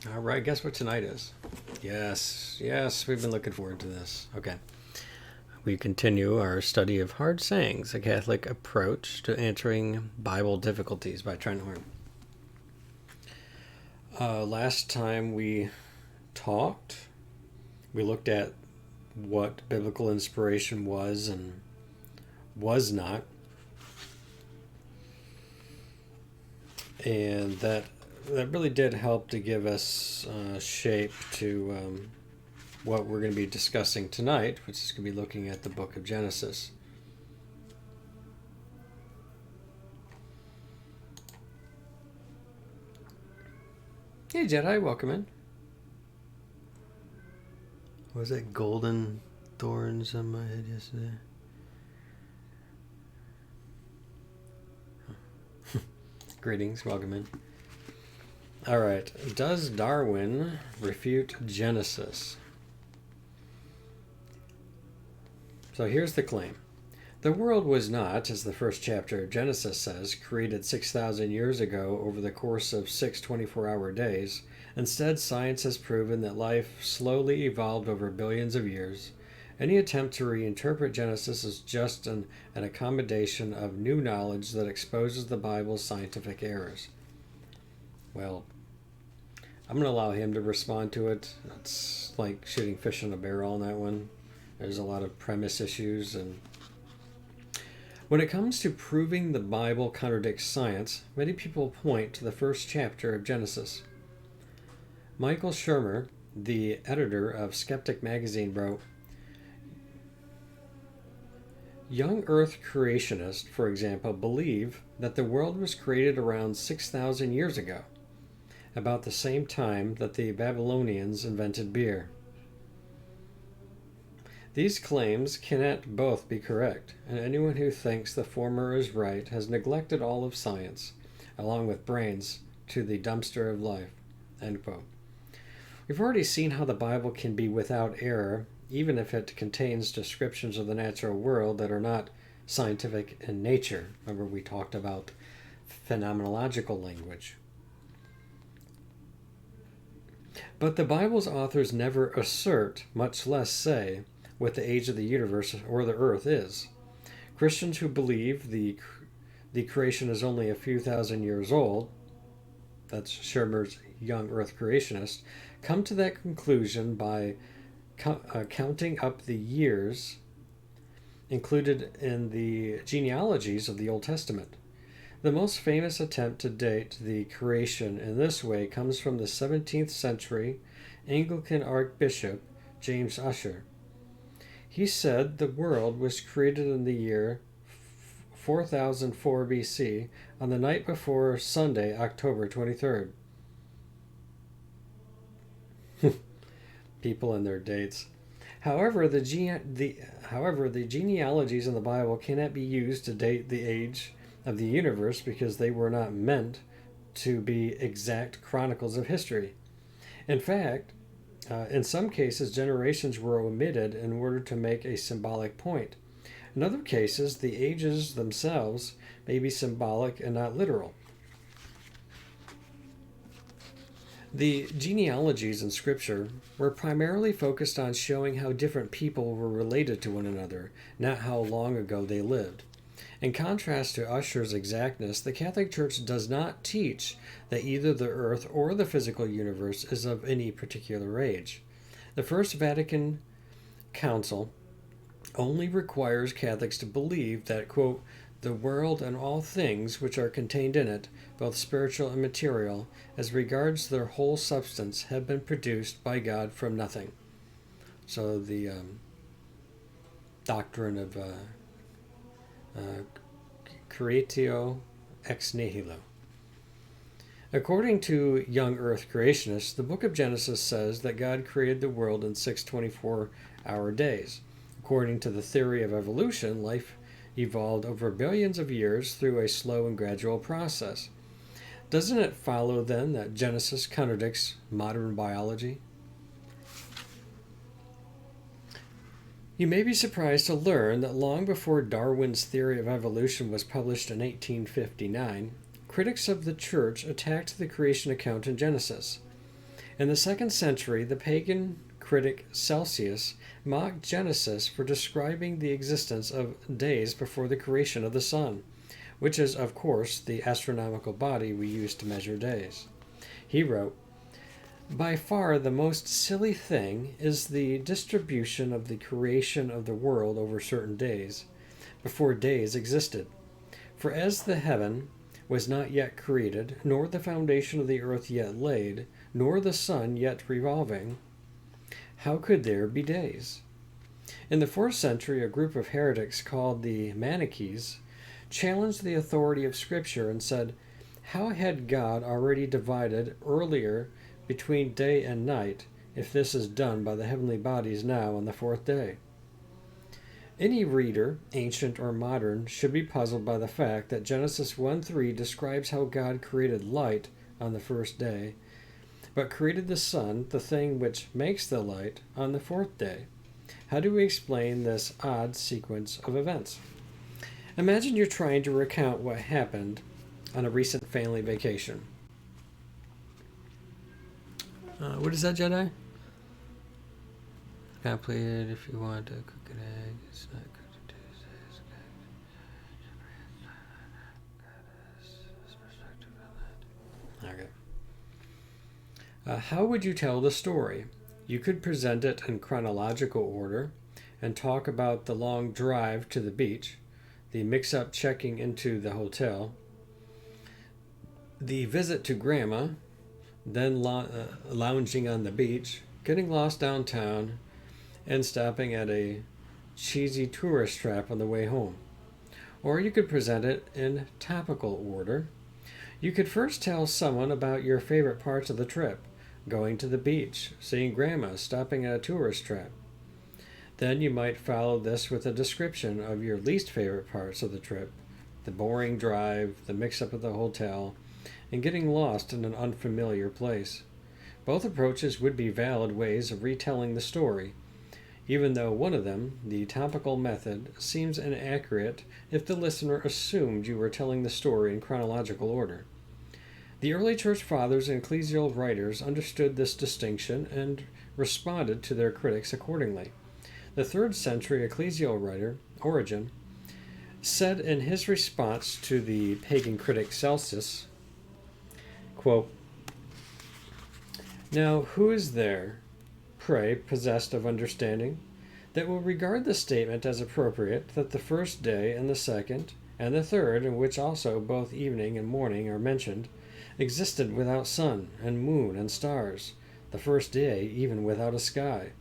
All right, guess what tonight is? Yes, we've been looking forward to this. Okay. We continue our study of hard sayings, a Catholic approach to answering Bible difficulties by Trent Horn. Last time we talked, we looked at what biblical inspiration was and was not, and that really did help to give us shape to what we're going to be discussing tonight, which is going to be looking at the book of Genesis. Hey Jedi, welcome in. Was it golden thorns on my head yesterday? Greetings, welcome in. All right, does Darwin refute Genesis? So here's the claim. The world was not, as the first chapter of Genesis says, created 6,000 years ago over the course of 6 24-hour days. Instead, science has proven that life slowly evolved over billions of years. Any attempt to reinterpret Genesis is just an accommodation of new knowledge that exposes the Bible's scientific errors. Well, I'm going to allow him to respond to it. It's like shooting fish in a barrel on that one. There's a lot of premise issues. And when it comes to proving the Bible contradicts science, many people point to the first chapter of Genesis. Michael Shermer, the editor of Skeptic magazine, wrote, Young Earth creationists, for example, believe that the world was created around 6,000 years ago, about the same time that the Babylonians invented beer. These claims cannot both be correct, and anyone who thinks the former is right has neglected all of science, along with brains, to the dumpster of life. End quote. We've already seen how the Bible can be without error, even if it contains descriptions of the natural world that are not scientific in nature. Remember, we talked about phenomenological language. But the Bible's authors never assert, much less say, what the age of the universe or the earth is. Christians who believe the creation is only a few thousand years old, that's Shermer's Young Earth Creationist, come to that conclusion by counting up the years included in the genealogies of the Old Testament. The most famous attempt to date the creation in this way comes from the 17th century Anglican Archbishop James Ussher. He said the world was created in the year 4004 BC on the night before Sunday, October 23rd. People and their dates. However, the genealogies in the Bible cannot be used to date the age of the universe because they were not meant to be exact chronicles of history. In fact, in some cases, generations were omitted in order to make a symbolic point. In other cases, the ages themselves may be symbolic and not literal. The genealogies in Scripture were primarily focused on showing how different people were related to one another, not how long ago they lived. In contrast to Ussher's exactness, the Catholic Church does not teach that either the earth or the physical universe is of any particular age. The First Vatican Council only requires Catholics to believe that, quote, the world and all things which are contained in it, both spiritual and material, as regards their whole substance, have been produced by God from nothing. So the doctrine of creatio ex nihilo. According to Young Earth Creationists, the book of Genesis says that God created the world in 6 24-hour days. According to the theory of evolution, life evolved over billions of years through a slow and gradual process. Doesn't it follow then that Genesis contradicts modern biology? You may be surprised to learn that long before Darwin's theory of evolution was published in 1859, critics of the Church attacked the creation account in Genesis. In the 2nd century, the pagan critic Celsius mocked Genesis for describing the existence of days before the creation of the sun, which is, of course, the astronomical body we use to measure days. He wrote, "By far the most silly thing is the distribution of the creation of the world over certain days, before days existed. For as the heaven was not yet created, nor the foundation of the earth yet laid, nor the sun yet revolving, how could there be days?" In the 4th century, a group of heretics called the Manichees challenged the authority of Scripture and said, how had God already divided earlier between day and night if this is done by the heavenly bodies now on the 4th day? Any reader, ancient or modern, should be puzzled by the fact that Genesis 1:3 describes how God created light on the 1st day, but created the sun, the thing which makes the light, on the 4th day. How do we explain this odd sequence of events? Imagine you're trying to recount what happened on a recent family vacation. What is that, Jedi? Completed if you want to cook an egg. It's not cooked Tuesdays. Okay. How would you tell the story? You could present it in chronological order and talk about the long drive to the beach, the mix-up checking into the hotel, the visit to Grandma, then lounging on the beach, getting lost downtown, and stopping at a cheesy tourist trap on the way home. Or you could present it in topical order. You could first tell someone about your favorite parts of the trip, going to the beach, seeing Grandma, stopping at a tourist trap. Then you might follow this with a description of your least favorite parts of the trip, the boring drive, the mix-up at the hotel, and getting lost in an unfamiliar place. Both approaches would be valid ways of retelling the story, even though one of them, the topical method, seems inaccurate if the listener assumed you were telling the story in chronological order. The early church fathers and ecclesial writers understood this distinction and responded to their critics accordingly. The 3rd century ecclesial writer, Origen, said in his response to the pagan critic Celsus, quote, "Now who is there, pray, possessed of understanding, that will regard the statement as appropriate that the 1st day and the 2nd and the 3rd, in which also both evening and morning are mentioned, existed without sun and moon and stars, the 1st day even without a sky?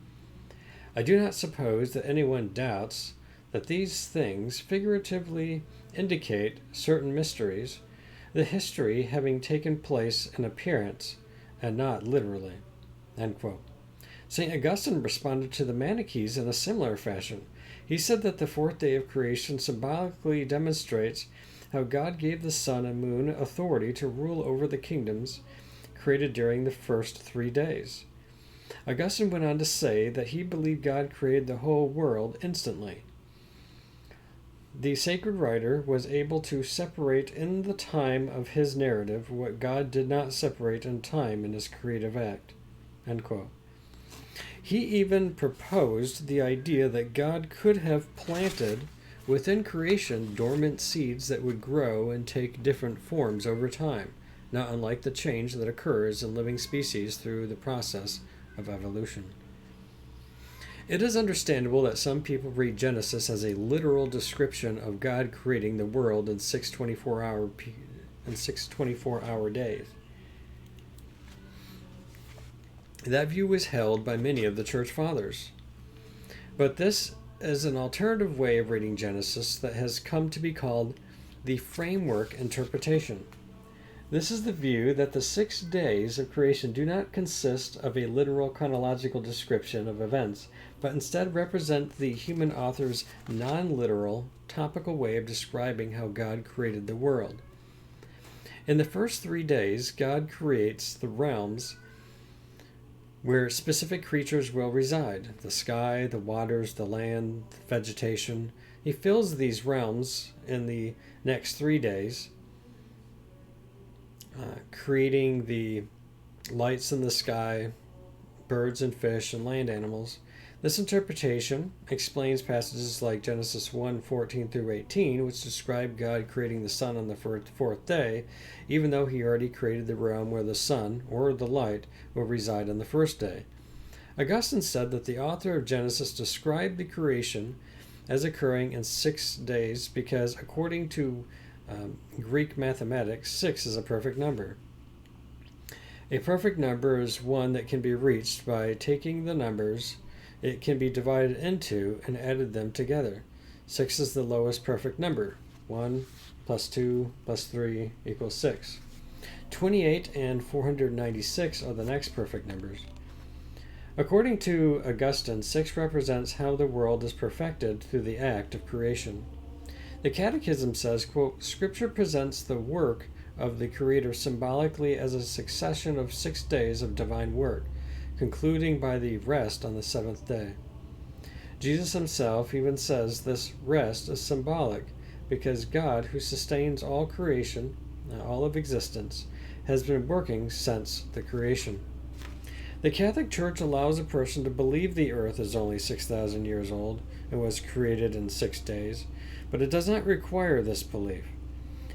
I do not suppose that anyone doubts that these things figuratively indicate certain mysteries, the history having taken place in appearance and not literally." End quote. St. Augustine responded to the Manichees in a similar fashion. He said that the 4th day of creation symbolically demonstrates how God gave the sun and moon authority to rule over the kingdoms created during the first 3 days. Augustine went on to say that he believed God created the whole world instantly. The sacred writer was able to separate in the time of his narrative what God did not separate in time in his creative act. End quote. He even proposed the idea that God could have planted within creation dormant seeds that would grow and take different forms over time, not unlike the change that occurs in living species through the process of evolution. It is understandable that some people read Genesis as a literal description of God creating the world in 6 24-hour days. That view was held by many of the church fathers. But this is an alternative way of reading Genesis that has come to be called the framework interpretation. This is the view that the 6 days of creation do not consist of a literal chronological description of events, but instead represent the human author's non-literal, topical way of describing how God created the world. In the first 3 days, God creates the realms where specific creatures will reside: the sky, the waters, the land, the vegetation. He fills these realms in the next 3 days, creating the lights in the sky, birds and fish, and land animals. This interpretation explains passages like Genesis 1:14 through 18, which describe God creating the sun on the fourth day, even though he already created the realm where the sun, or the light, will reside on the first day. Augustine said that the author of Genesis described the creation as occurring in 6 days because, according to Greek mathematics, 6 is a perfect number. A perfect number is one that can be reached by taking the numbers it can be divided into and added them together. 6 is the lowest perfect number. 1 plus 2 plus 3 equals 6. 28 and 496 are the next perfect numbers. According to Augustine, 6 represents how the world is perfected through the act of creation. The Catechism says, quote, Scripture presents the work of the Creator symbolically as a succession of 6 days of divine work, concluding by the rest on the 7th day. Jesus himself even says this rest is symbolic because God, who sustains all creation, all of existence, has been working since the creation. The Catholic Church allows a person to believe the earth is only 6,000 years old and was created in 6 days, but it does not require this belief.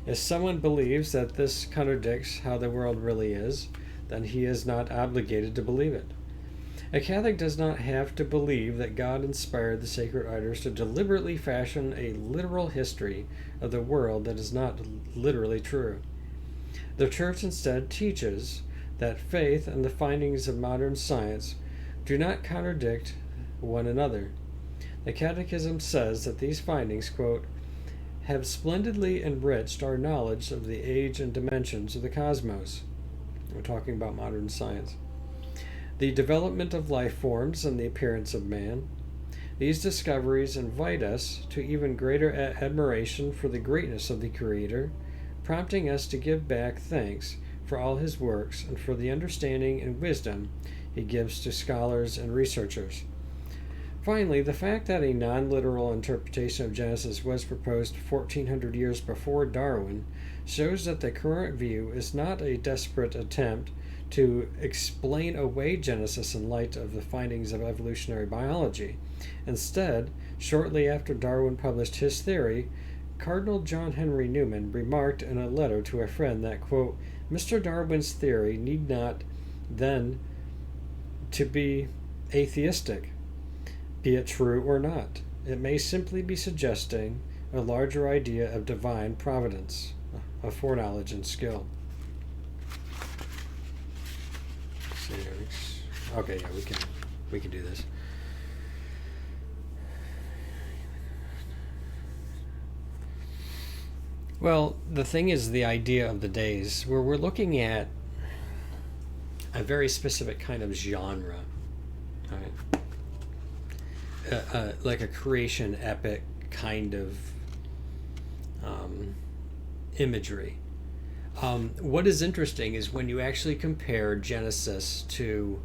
If someone believes that this contradicts how the world really is, then he is not obligated to believe it. A Catholic does not have to believe that God inspired the sacred writers to deliberately fashion a literal history of the world that is not literally true. The Church instead teaches that faith and the findings of modern science do not contradict one another. The Catechism says that these findings, quote, have splendidly enriched our knowledge of the age and dimensions of the cosmos. We're talking about modern science. The development of life forms and the appearance of man. These discoveries invite us to even greater admiration for the greatness of the Creator, prompting us to give back thanks for all his works and for the understanding and wisdom he gives to scholars and researchers. Finally, the fact that a non-literal interpretation of Genesis was proposed 1400 years before Darwin shows that the current view is not a desperate attempt to explain away Genesis in light of the findings of evolutionary biology. Instead, shortly after Darwin published his theory, Cardinal John Henry Newman remarked in a letter to a friend that, quote, Mr. Darwin's theory need not then to be atheistic, be it true or not. It may simply be suggesting a larger idea of divine providence, of foreknowledge and skill. Okay, yeah, we can do this. Well, the thing is the idea of the days, where we're looking at a very specific kind of genre, right? Like a creation epic kind of imagery. What is interesting is when you actually compare Genesis to,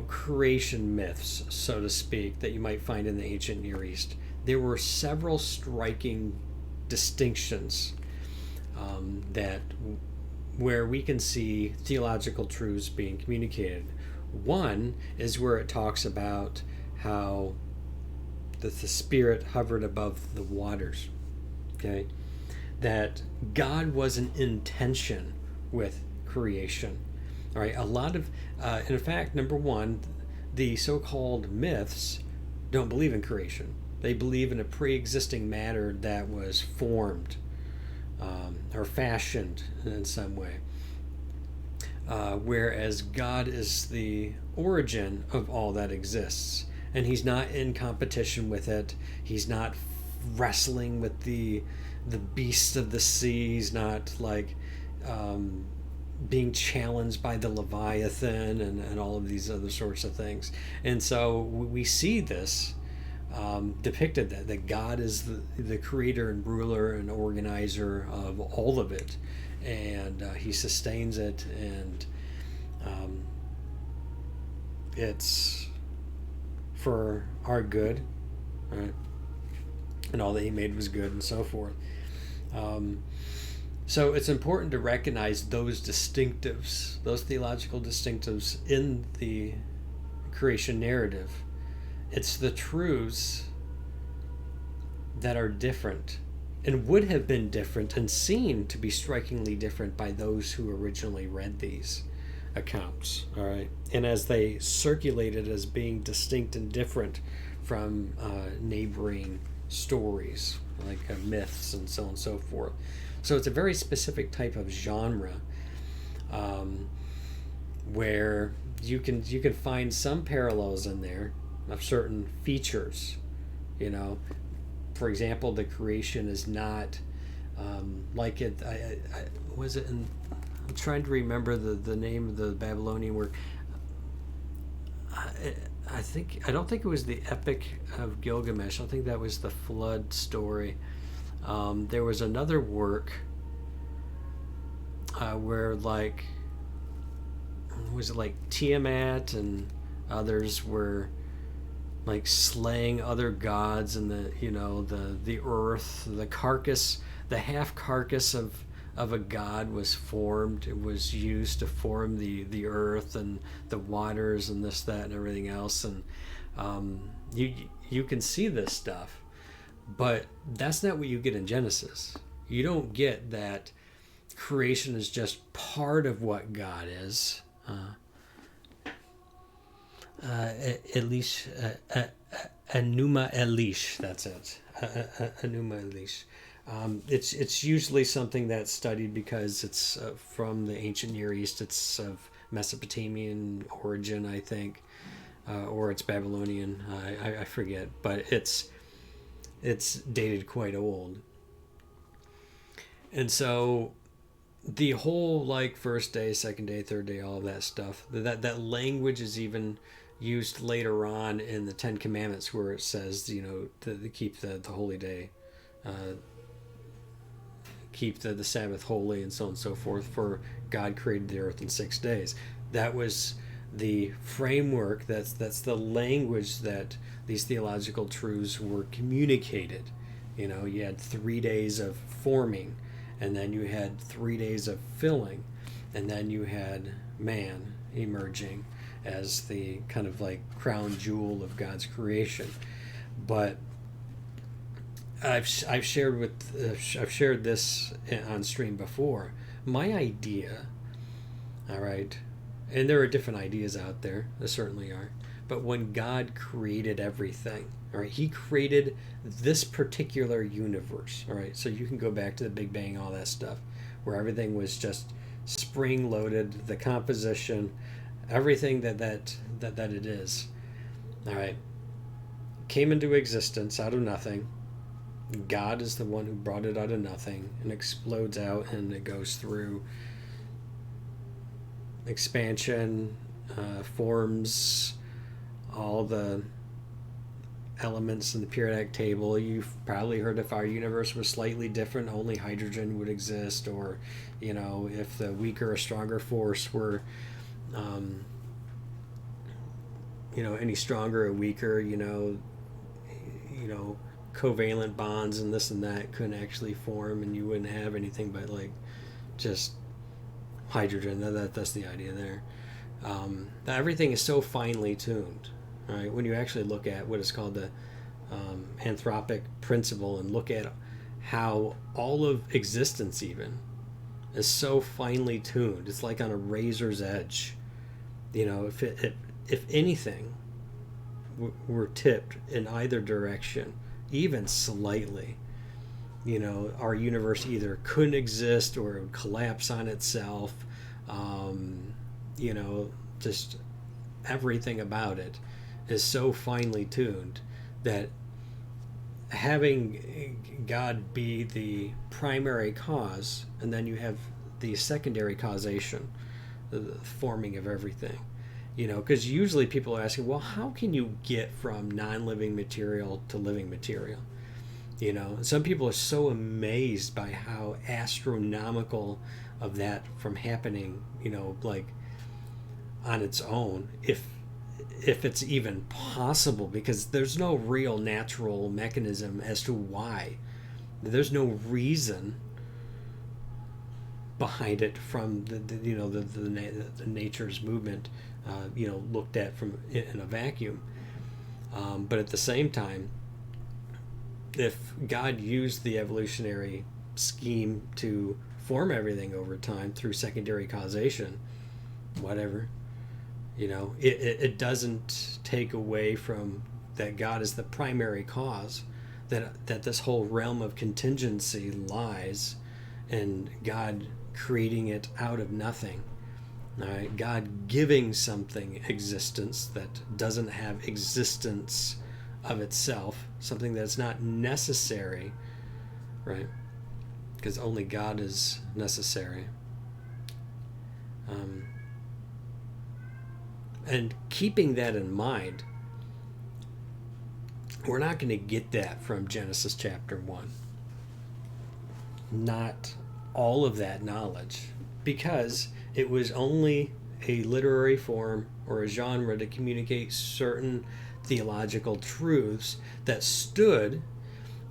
creation myths, so to speak, that you might find in the ancient Near East. There were several striking distinctions where we can see theological truths being communicated. One is where it talks about how the Spirit hovered above the waters. Okay, that God was an intention with creation. All right, a lot of, in fact, number one, the so-called myths don't believe in creation. They believe in a pre-existing matter that was formed or fashioned in some way. Whereas God is the origin of all that exists. And he's not in competition with it. He's not wrestling with the beasts of the sea. He's not like being challenged by the Leviathan and all of these other sorts of things. And so we see this depicted that God is the creator and ruler and organizer of all of it, and he sustains it, and it's for our good, right? And all that he made was good, and so forth. So it's important to recognize those distinctives, those theological distinctives in the creation narrative. It's the truths that are different and would have been different and seen to be strikingly different by those who originally read these accounts. All right. And as they circulated as being distinct and different from neighboring stories like myths and so on and so forth. So it's a very specific type of genre where you can find some parallels in there of certain features. You know, for example, the creation is not like it. Was it in? I'm trying to remember the name of the Babylonian work. I don't think it was the Epic of Gilgamesh. I think that was the flood story. There was another work where like was it like Tiamat and others were like slaying other gods, and the earth, the carcass, the half carcass of a god was formed. It was used to form the earth and the waters and this, that, and everything else. And you can see this stuff, but that's not what you get in Genesis. You don't get that creation is just part of what God is. Elish, Enuma Elish, that's it. Enuma Elish. It's usually something that's studied because it's from the ancient Near East. It's of Mesopotamian origin, I think, or it's Babylonian. I forget, but it's dated quite old. And so the whole like first day, second day, third day, all of that stuff, that language is even used later on in the Ten Commandments, where it says, to keep the holy day, keep the Sabbath holy, and so on and so forth, for God created the earth in 6 days. That was the framework, that's the language that these theological truths were communicated. You had 3 days of forming, and then you had 3 days of filling, and then you had man emerging as the kind of like crown jewel of God's creation. But I've shared this on stream before. My idea, all right, and there are different ideas out there. There certainly are. But when God created everything, all right, He created this particular universe. All right, so you can go back to the Big Bang, all that stuff, where everything was just spring-loaded, the composition, everything that it is. All right, came into existence out of nothing. God is the one who brought it out of nothing, and explodes out, and it goes through expansion, forms all the elements in the periodic table. You've probably heard if our universe was slightly different, only hydrogen would exist, or if the weaker or stronger force were any stronger or weaker, covalent bonds and this and that couldn't actually form, and you wouldn't have anything but like just hydrogen. That's the idea there. That everything is so finely tuned. All right, when you actually look at what is called the anthropic principle, and look at how all of existence even is so finely tuned, it's like on a razor's edge. If anything were tipped in either direction, even slightly, our universe either couldn't exist or it would collapse on itself. Just everything about it is so finely tuned that having God be the primary cause, and then you have the secondary causation, the forming of everything. Because usually people are asking, well, how can you get from non-living material to living material? Some people are so amazed by how astronomical of that from happening, like on its own, if it's even possible, because there's no real natural mechanism as to why. There's no reason behind it from the nature's movement, looked at from in a vacuum. But at the same time, if God used the evolutionary scheme to form everything over time through secondary causation, whatever, it doesn't take away from that God is the primary cause, that this whole realm of contingency lies, and God creating it out of nothing. All right? God giving something existence that doesn't have existence of itself, something that's not necessary, right? Because only God is necessary. And keeping that in mind, we're not going to get that from Genesis chapter 1. Not all of that knowledge, because it was only a literary form or a genre to communicate certain theological truths that stood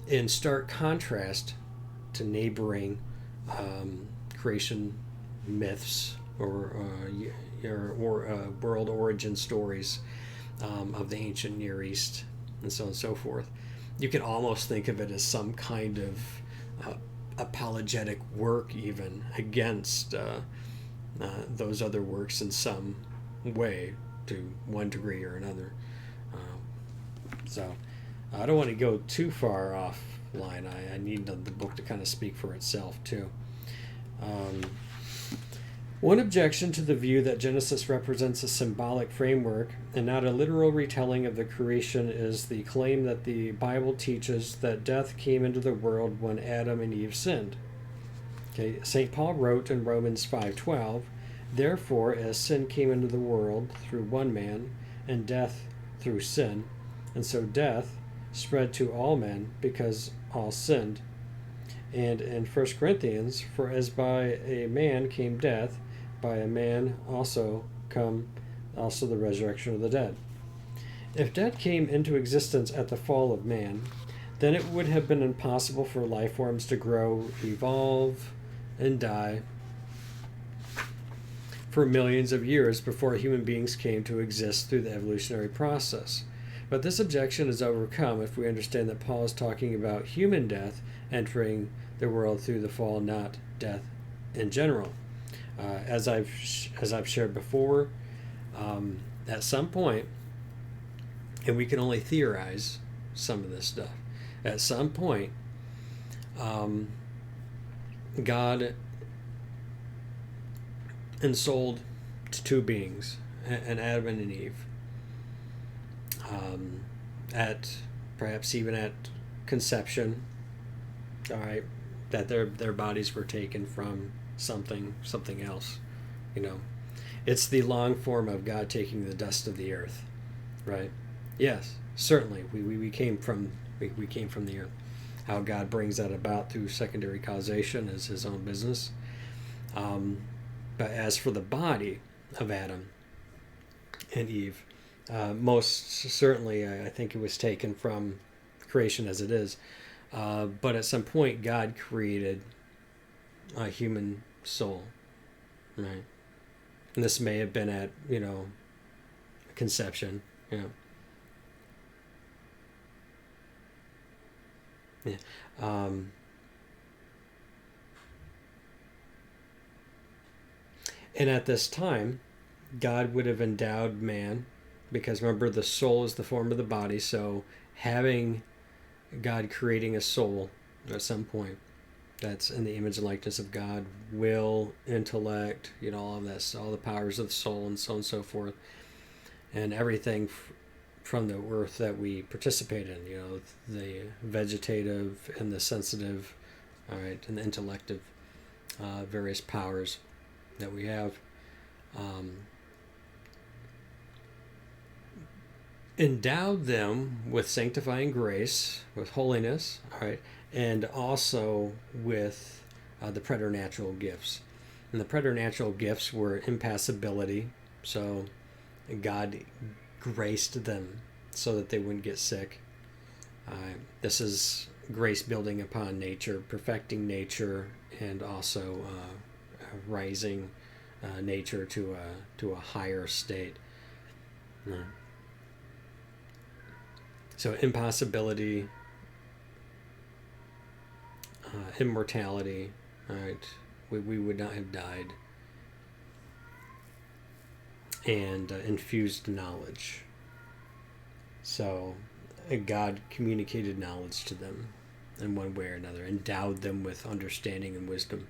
in stark contrast to neighboring creation myths or world origin stories of the ancient Near East, and so on and so forth. You can almost think of it as some kind of apologetic work, even against those other works in some way, to one degree or another. So I don't want to go too far offline. I need the book to kind of speak for itself too. One objection to the view that Genesis represents a symbolic framework and not a literal retelling of the creation is the claim that the Bible teaches that death came into the world when Adam and Eve sinned. Okay, St. Paul wrote in Romans 5:12, "Therefore, as sin came into the world through one man, and death through sin, and so death spread to all men because all sinned." And in 1 Corinthians, "For as by a man came death, by a man also the resurrection of the dead." If death came into existence at the fall of man, then it would have been impossible for life forms to grow, evolve, and die for millions of years before human beings came to exist through the evolutionary process. But this objection is overcome if we understand that Paul is talking about human death entering the world through the fall, not death in general. As I've shared before, at some point, and we can only theorize some of this stuff, at some point, God ensouled two beings, an Adam and an Eve, at perhaps even at conception. All right, that their bodies were taken from something else. It's the long form of God taking the dust of the earth, right? Yes, certainly we came from the earth. How God brings that about through secondary causation is his own business. But as for the body of Adam and Eve, most certainly I think it was taken from creation as it is. But at some point, God created a human soul, right? And this may have been at, conception, Yeah. And at this time, God would have endowed man, because remember, the soul is the form of the body, so having God creating a soul at some point that's in the image and likeness of God, will, intellect, all of this, all the powers of the soul, and so on and so forth, and everything from the earth that we participate in, the vegetative and the sensitive, all right, and the intellective, various powers that we have, endowed them with sanctifying grace, with holiness, all right, and also with the preternatural gifts. And the preternatural gifts were impassibility, so God graced them so that they wouldn't get sick. This is grace building upon nature, perfecting nature, and also rising nature to a higher state. So impossibility, immortality, right? We would not have died. And infused knowledge. So God communicated knowledge to them in one way or another, endowed them with understanding and wisdom.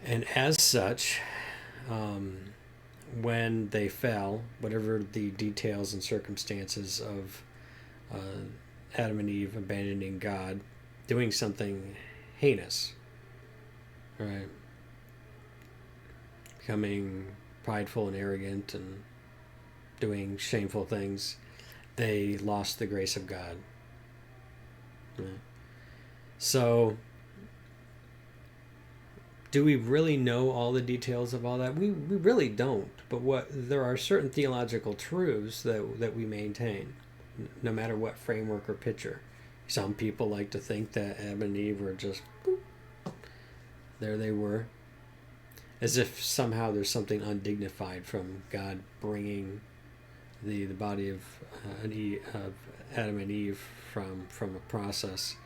And as such, when they fell, whatever the details and circumstances of Adam and Eve abandoning God, doing something heinous, right? Becoming prideful and arrogant and doing shameful things, they lost the grace of God. Right? So, do we really know all the details of all that? We really don't. But there are certain theological truths that we maintain, no matter what framework or picture. Some people like to think that Adam and Eve were just, boop, there they were, as if somehow there's something undignified from God bringing the body of Adam and Eve from a process.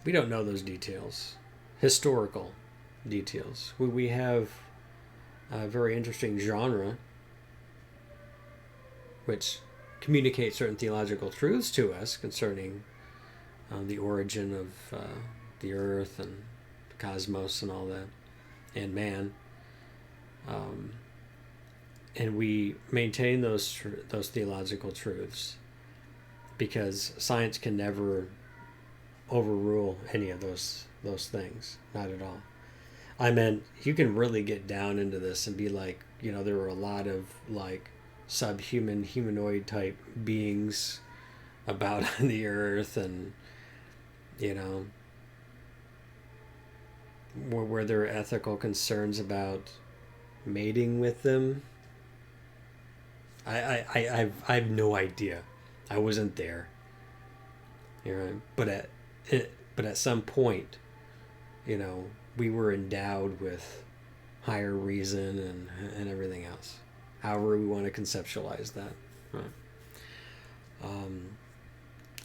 We don't know those details, historical details. We have a very interesting genre which communicates certain theological truths to us concerning the origin of the earth and the cosmos and all that, and man. And we maintain those theological truths because science can never overrule any of those things, not at all. I meant, you can really get down into this and be like, there were a lot of like subhuman, humanoid type beings about on the earth, and were there ethical concerns about mating with them? I have no idea. I wasn't there. But at some point, we were endowed with higher reason and everything else. However we want to conceptualize that. Right?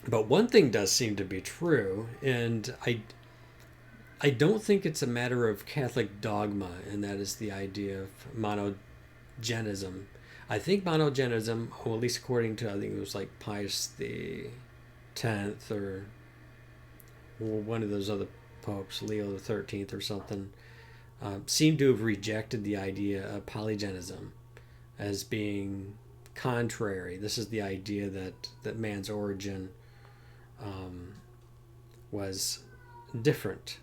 But one thing does seem to be true, and I don't think it's a matter of Catholic dogma, and that is the idea of monogenism. I think monogenism, well, at least according to, I think it was like Pius the 10th or one of those other popes, Leo the 13th or something, seemed to have rejected the idea of polygenism as being contrary. This is the idea that man's origin was different,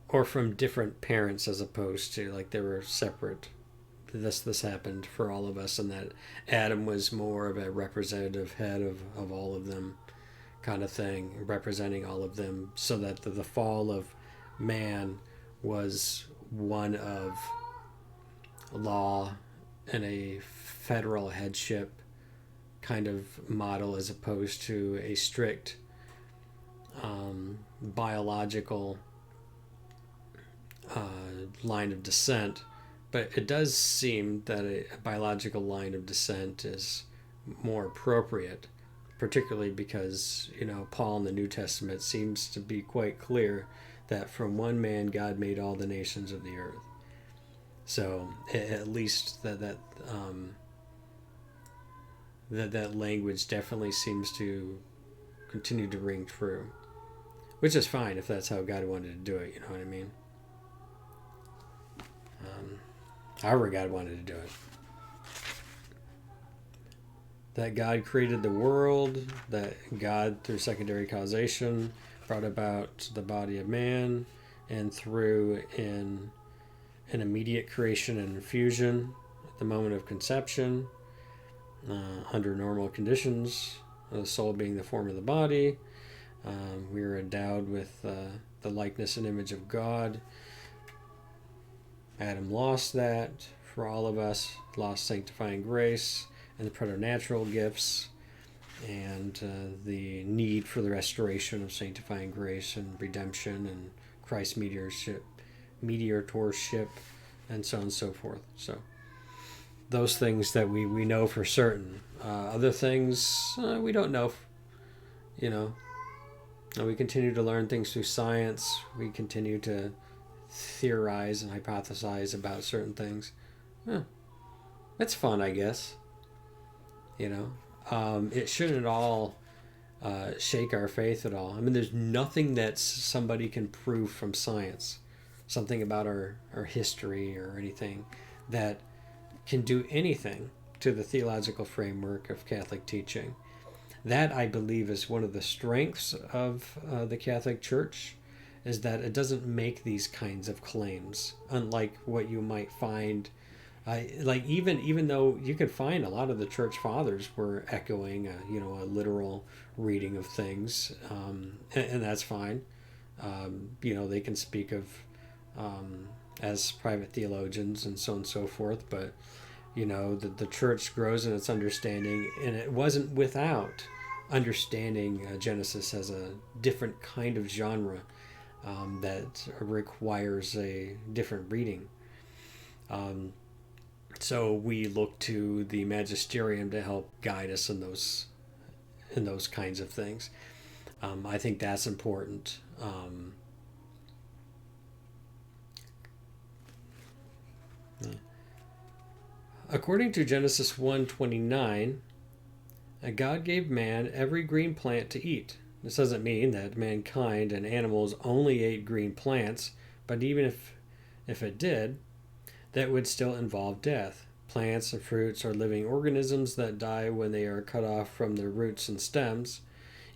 or from different parents, as opposed to like they were separate. This happened for all of us, and that Adam was more of a representative head of all of them, kind of thing, representing all of them, so that the fall of man was one of law and a federal headship kind of model, as opposed to a strict biological line of descent. But it does seem that a biological line of descent is more appropriate, particularly because, Paul in the New Testament seems to be quite clear that from one man God made all the nations of the earth. So at least that language definitely seems to continue to ring true, which is fine if that's how God wanted to do it. You know what I mean? However God wanted to do it. That God created the world, that God, through secondary causation, brought about the body of man, and through an immediate creation and infusion at the moment of conception, under normal conditions, the soul being the form of the body, we are endowed with the likeness and image of God. Adam lost that for all of us, lost sanctifying grace, and the preternatural gifts, and the need for the restoration of sanctifying grace and redemption and Christ's mediatorship, and so on and so forth. So those things that we know for certain. Other things we don't know. You know, we continue to learn things through science. We continue to theorize and hypothesize about certain things. It's fun, I guess. You know, it shouldn't all shake our faith at all. I mean, there's nothing that somebody can prove from science, something about our history or anything, that can do anything to the theological framework of Catholic teaching. That, I believe, is one of the strengths of the Catholic Church, is that it doesn't make these kinds of claims, unlike what you might find. Like even though you could find a lot of the church fathers were echoing a literal reading of things, and that's fine. They can speak of as private theologians and so on and so forth, but the church grows in its understanding, and it wasn't without understanding Genesis as a different kind of genre that requires a different reading. So we look to the magisterium to help guide us in those kinds of things. I think that's important. According to Genesis 1:29, God gave man every green plant to eat. This doesn't mean that mankind and animals only ate green plants, but even if it did, that would still involve death. Plants and fruits are living organisms that die when they are cut off from their roots and stems.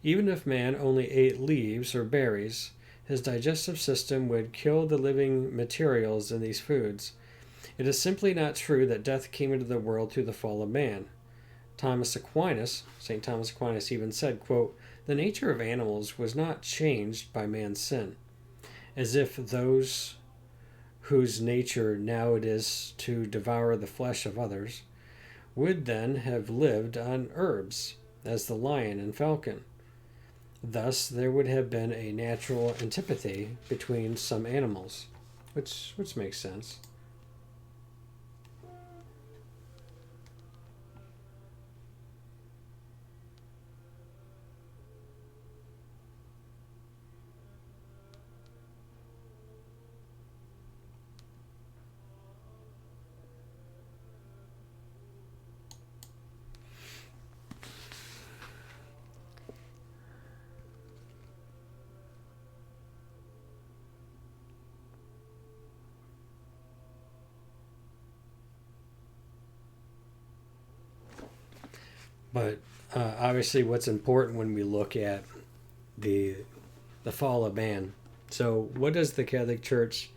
Even if man only ate leaves or berries, his digestive system would kill the living materials in these foods. It is simply not true that death came into the world through the fall of man. St. Thomas Aquinas even said, quote, "The nature of animals was not changed by man's sin, as if those whose nature now it is to devour the flesh of others would then have lived on herbs, as the lion and falcon. Thus there would have been a natural antipathy between some animals," which makes sense. But obviously, what's important when we look at the fall of man. So, what does the Catholic Church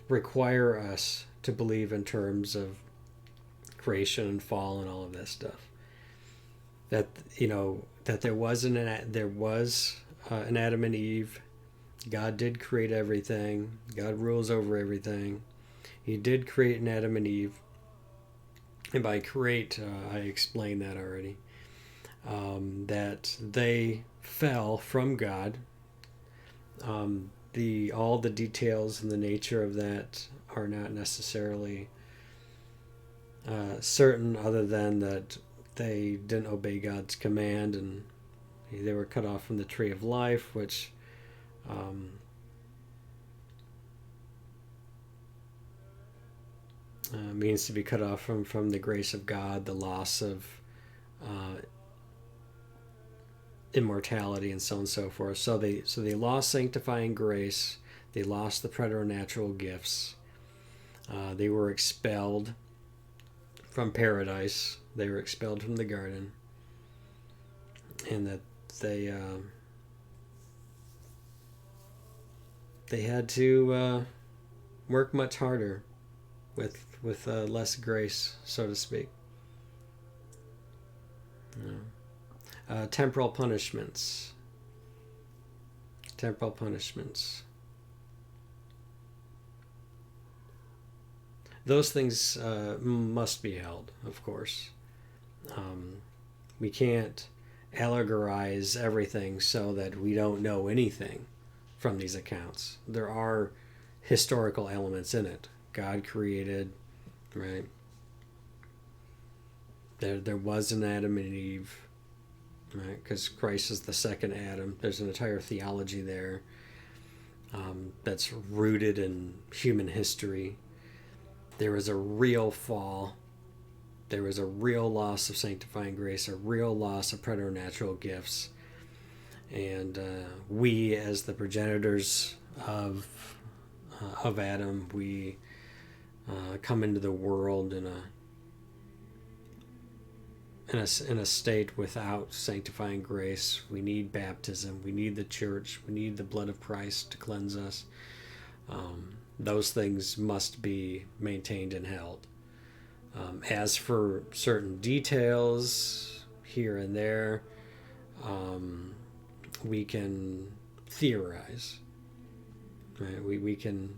require us to believe in terms of creation and fall and all of that stuff? That that there was an Adam and Eve. God did create everything. God rules over everything. He did create an Adam and Eve. And by create, I explained that already. That they fell from God. All the details and the nature of that are not necessarily certain, other than that they didn't obey God's command and they were cut off from the tree of life, which means to be cut off from the grace of God, the loss of immortality, and so on and so forth. So they lost sanctifying grace. They lost the preternatural gifts. They were expelled from paradise. They were expelled from the garden, and that they had to work much harder with less grace, so to speak. Temporal punishments. Temporal punishments. Those things must be held, of course. We can't allegorize everything so that we don't know anything from these accounts. There are historical elements in it. God created, right? There was an Adam and Eve, right? Because Christ is the second Adam. There's an entire theology there that's rooted in human history. There was a real fall. There was a real loss of sanctifying grace, a real loss of preternatural gifts. And we, as the progenitors of Adam, we come into the world in a state without sanctifying grace. We need baptism. We need the church. We need the blood of Christ to cleanse us. Those things must be maintained and held. As for certain details here and there, we can theorize. Right? We can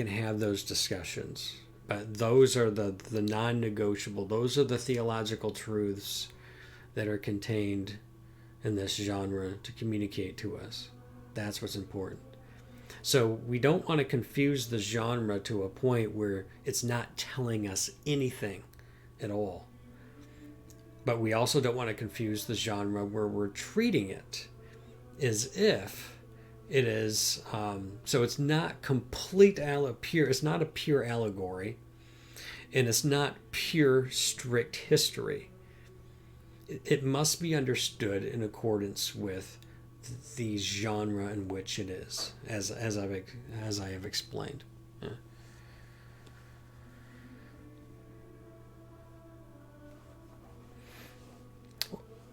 have those discussions. But those are the non-negotiable. Those are the theological truths that are contained in this genre to communicate to us. That's what's important. So we don't want to confuse the genre to a point where it's not telling us anything at all. But we also don't want to confuse the genre where we're treating it as if it is, so it's not pure, it's not a pure allegory, and it's not pure strict history. It must be understood in accordance with the genre in which it is, as I have explained. Yeah.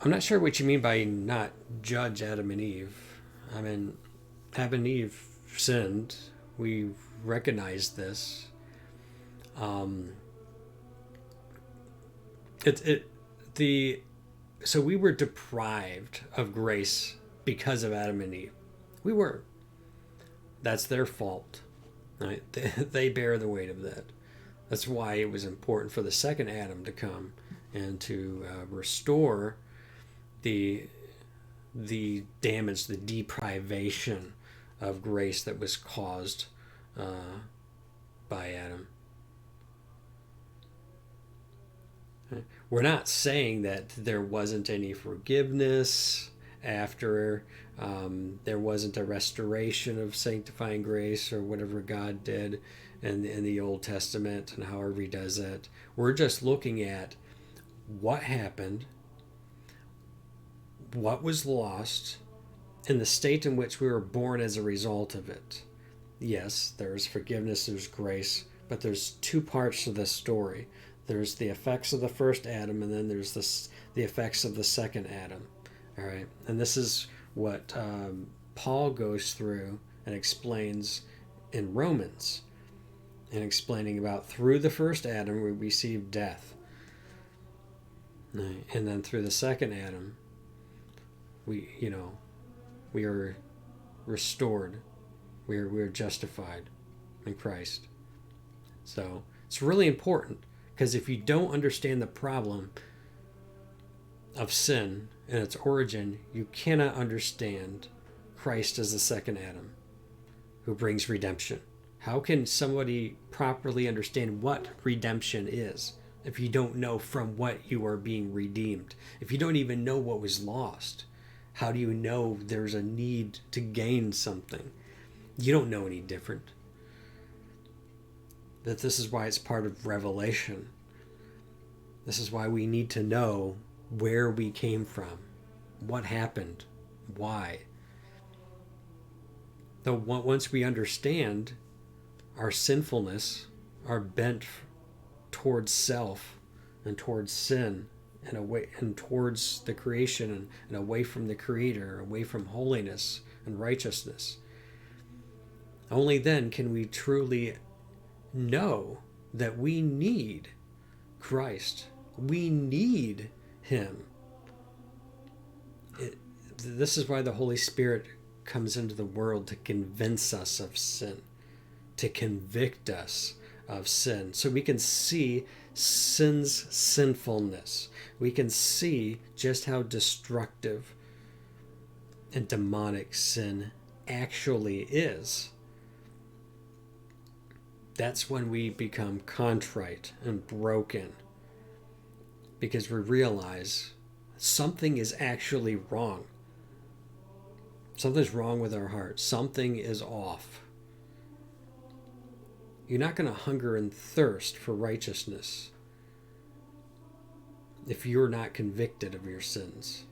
I'm not sure what you mean by not judge Adam and Eve. I mean, Adam and Eve sinned. We recognize this. So we were deprived of grace because of Adam and Eve. We were. That's their fault. Right? They bear the weight of that. That's why it was important for the second Adam to come and to restore the damage, the deprivation of grace that was caused by Adam. We're not saying that there wasn't any forgiveness after there wasn't a restoration of sanctifying grace or whatever God did in the Old Testament and however he does it. We're just looking at what happened, what was lost, and the state in which we were born as a result of it. Yes, there's forgiveness, there's grace, but there's two parts to this story. There's the effects of the first Adam, and then there's the effects of the second Adam. All right, and this is what Paul goes through and explains in Romans, and explaining about through the first Adam we received death, and then through the second Adam we are restored, we are justified in Christ. So it's really important, because if you don't understand the problem of sin and its origin, you cannot understand Christ as the second Adam who brings redemption. How can somebody properly understand what redemption is if you don't know from what you are being redeemed? If you don't even know what was lost, how do you know there's a need to gain something? You don't know any different. That this is why it's part of Revelation. This is why we need to know where we came from, what happened, why. Though once we understand our sinfulness, our bent towards self and towards sin, and away and towards the creation, and away from the Creator, away from holiness and righteousness, only then can we truly know that we need Christ. We need Him. This is why the Holy Spirit comes into the world, to convince us of sin, to convict us of sin, so we can see sin's sinfulness. We can see just how destructive and demonic sin actually is. That's when we become contrite and broken, because we realize something is actually wrong. Something's wrong with our heart. Something is off. You're not going to hunger and thirst for righteousness if you're not convicted of your sins.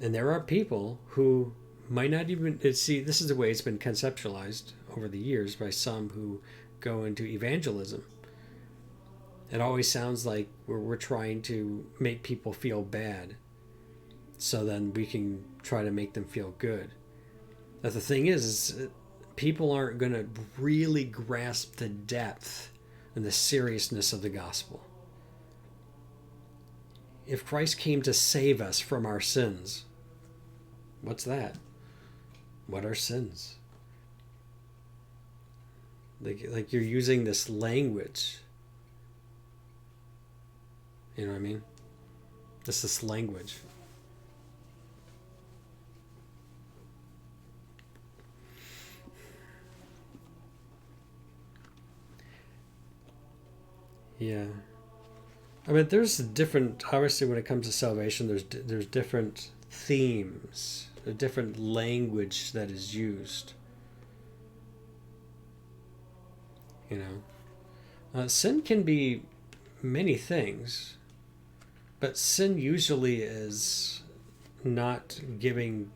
And there are people who might not even see. This is the way it's been conceptualized over the years by some who go into evangelism. It always sounds like we're trying to make people feel bad, so then we can try to make them feel good. But the thing is people aren't going to really grasp the depth and the seriousness of the gospel. If Christ came to save us from our sins, what's that? What are sins? Like you're using this language. You know what I mean? This language. Yeah. I mean, there's different, obviously when it comes to salvation, there's different themes, a different language that is used. You know, sin can be many things, but sin usually is not giving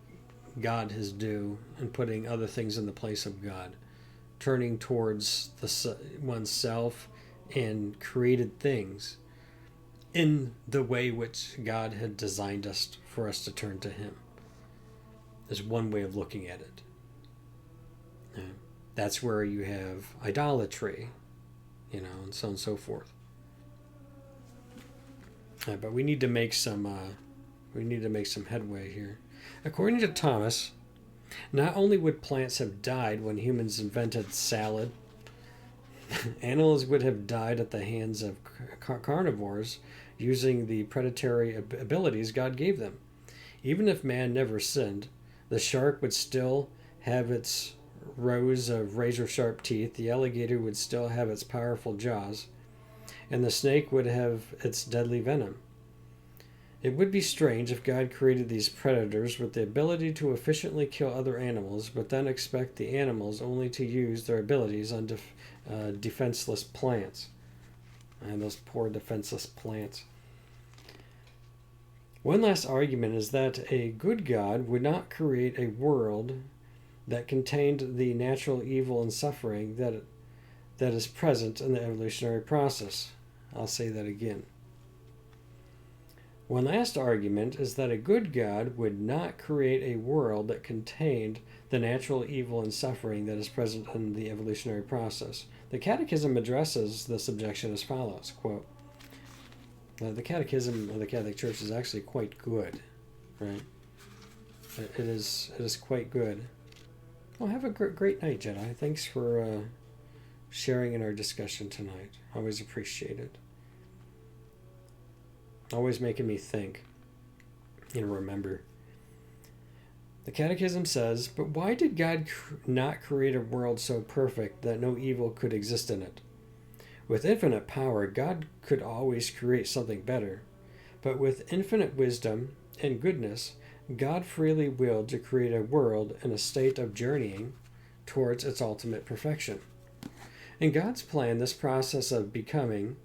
God his due and putting other things in the place of God, turning towards oneself and created things in the way which God had designed us for us to turn to him. Is one way of looking at it. That's where you have idolatry, and so on and so forth. But we need to make some headway here. According to Thomas, not only would plants have died when humans invented salad, animals would have died at the hands of carnivores using the predatory abilities God gave them. Even if man never sinned, the shark would still have its rows of razor-sharp teeth, the alligator would still have its powerful jaws, and the snake would have its deadly venom. It would be strange if God created these predators with the ability to efficiently kill other animals, but then expect the animals only to use their abilities on defenseless plants. And those poor defenseless plants. One last argument is that a good God would not create a world that contained the natural evil and suffering that is present in the evolutionary process. I'll say that again. One last argument is that a good God would not create a world that contained the natural evil and suffering that is present in the evolutionary process. The Catechism addresses this objection as follows, quote, the Catechism of the Catholic Church is actually quite good, right? It is quite good. Well, have a great night, Jedi. Thanks for sharing in our discussion tonight. Always appreciate it. Always making me think and remember. The Catechism says, but why did God not create a world so perfect that no evil could exist in it? With infinite power, God could always create something better. But with infinite wisdom and goodness, God freely willed to create a world in a state of journeying towards its ultimate perfection. In God's plan, this process of becoming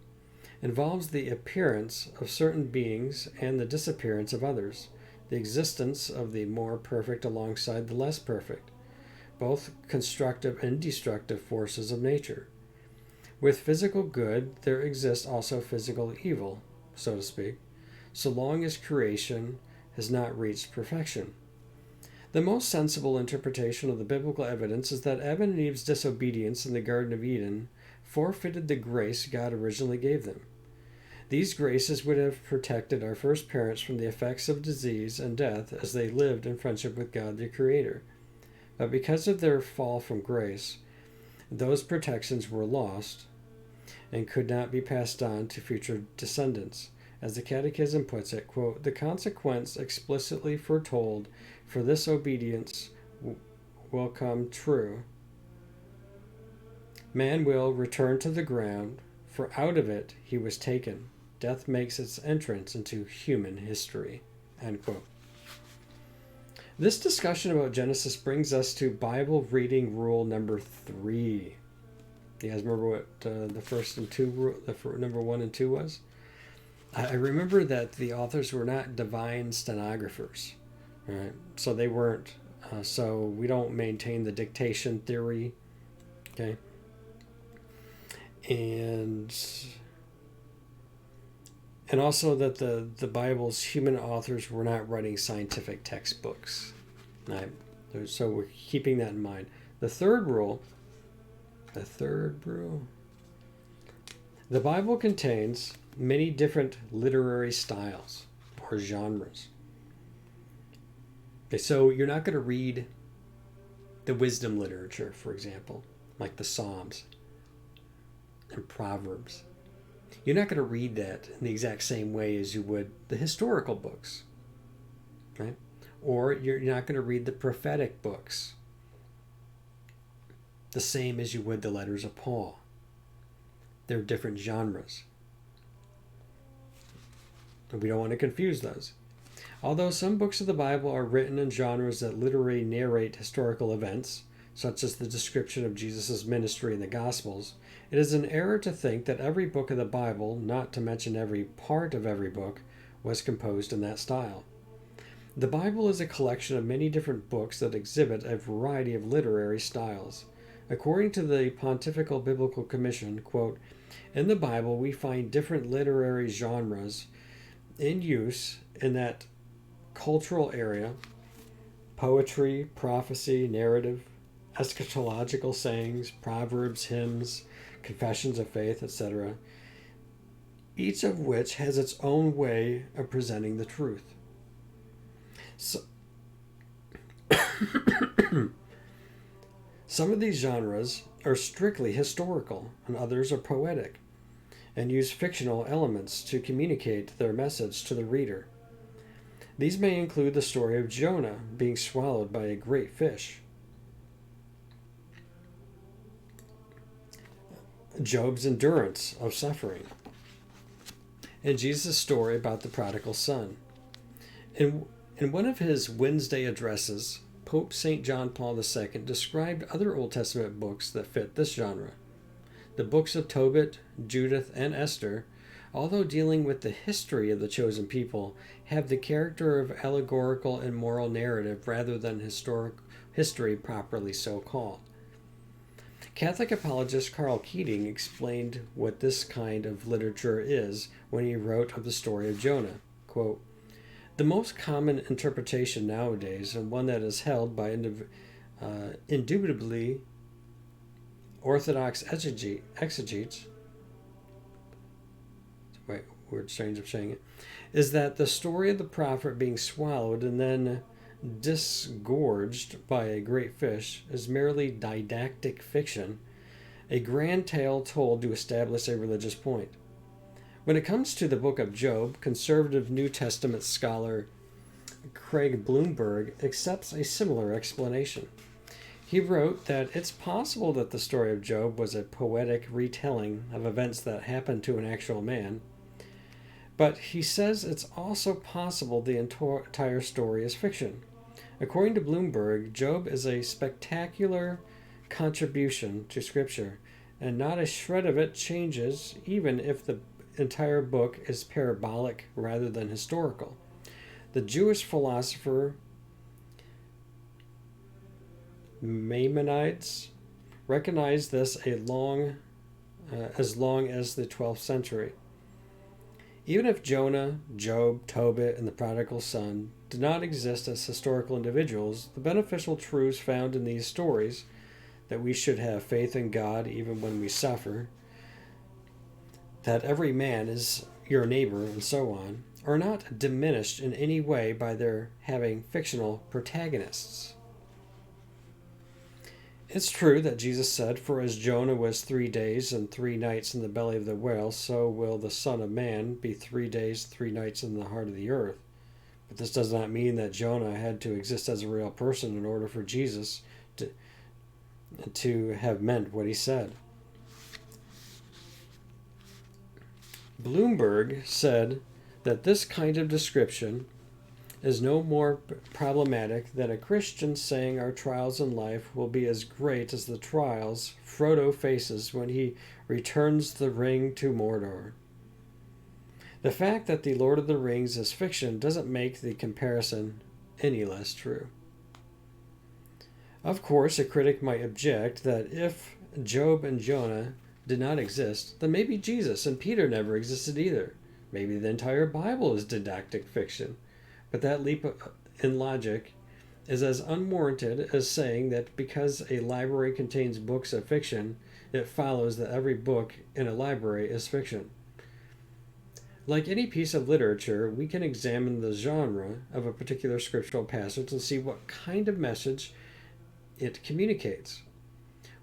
involves the appearance of certain beings and the disappearance of others, the existence of the more perfect alongside the less perfect, both constructive and destructive forces of nature. With physical good, there exists also physical evil, so to speak, so long as creation has not reached perfection. The most sensible interpretation of the biblical evidence is that Adam and Eve's disobedience in the Garden of Eden forfeited the grace God originally gave them. These graces would have protected our first parents from the effects of disease and death as they lived in friendship with God the Creator. But because of their fall from grace, those protections were lost, and could not be passed on to future descendants. As the Catechism puts it, quote, the consequence explicitly foretold for this obedience will come true. Man will return to the ground, for out of it he was taken. Death makes its entrance into human history. End quote. This discussion about Genesis brings us to Bible reading rule number 3. You guys remember what the first and two, number 1 and 2 was? I remember that the authors were not divine stenographers, right? So they weren't. So we don't maintain the dictation theory, okay? And also that the Bible's human authors were not writing scientific textbooks, right? So we're keeping that in mind. The third rule. The Bible contains many different literary styles or genres. Okay, so you're not going to read the wisdom literature, for example, like the Psalms and Proverbs. You're not going to read that in the exact same way as you would the historical books, right? Or you're not going to read the prophetic books the same as you would the letters of Paul. They're different genres. We don't want to confuse those. Although some books of the Bible are written in genres that literally narrate historical events, such as the description of Jesus' ministry in the Gospels, it is an error to think that every book of the Bible, not to mention every part of every book, was composed in that style. The Bible is a collection of many different books that exhibit a variety of literary styles. According to the Pontifical Biblical Commission, quote, in the Bible we find different literary genres in use in that cultural area: poetry, prophecy, narrative, eschatological sayings, proverbs, hymns, confessions of faith, etc., each of which has its own way of presenting the truth. So, some of these genres are strictly historical, and others are poetic, and use fictional elements to communicate their message to the reader. These may include the story of Jonah being swallowed by a great fish, Job's endurance of suffering, and Jesus' story about the prodigal son. In one of his Wednesday addresses, Pope St. John Paul II described other Old Testament books that fit this genre. The books of Tobit, Judith, and Esther, although dealing with the history of the chosen people, have the character of allegorical and moral narrative rather than history properly so called. Catholic apologist Karl Keating explained what this kind of literature is when he wrote of the story of Jonah. Quote, the most common interpretation nowadays, and one that is held by indubitably Orthodox exegetes, word strange of saying it, is that the story of the prophet being swallowed and then disgorged by a great fish is merely didactic fiction, a grand tale told to establish a religious point. When it comes to the book of Job, conservative New Testament scholar Craig Bloomberg accepts a similar explanation. He wrote that it's possible that the story of Job was a poetic retelling of events that happened to an actual man, but he says it's also possible the entire story is fiction. According to Bloomberg, Job is a spectacular contribution to Scripture, and not a shred of it changes, even if the entire book is parabolic rather than historical. The Jewish philosopher Maimonides recognized this as long as the 12th century. Even if Jonah, Job, Tobit, and the prodigal son did not exist as historical individuals, the beneficial truths found in these stories, that we should have faith in God even when we suffer, that every man is your neighbor, and so on, are not diminished in any way by their having fictional protagonists. It's true that Jesus said, "For as Jonah was 3 days and 3 nights in the belly of the whale, so will the Son of Man be 3 days, 3 nights in the heart of the earth." But this does not mean that Jonah had to exist as a real person in order for Jesus to, to have meant what he said. Bloomberg said that this kind of description is no more problematic than a Christian saying our trials in life will be as great as the trials Frodo faces when he returns the ring to Mordor. The fact that The Lord of the Rings is fiction doesn't make the comparison any less true. Of course, a critic might object that if Job and Jonah did not exist, then maybe Jesus and Peter never existed either. Maybe the entire Bible is didactic fiction. But that leap in logic is as unwarranted as saying that because a library contains books of fiction, it follows that every book in a library is fiction. Like any piece of literature, we can examine the genre of a particular scriptural passage and see what kind of message it communicates.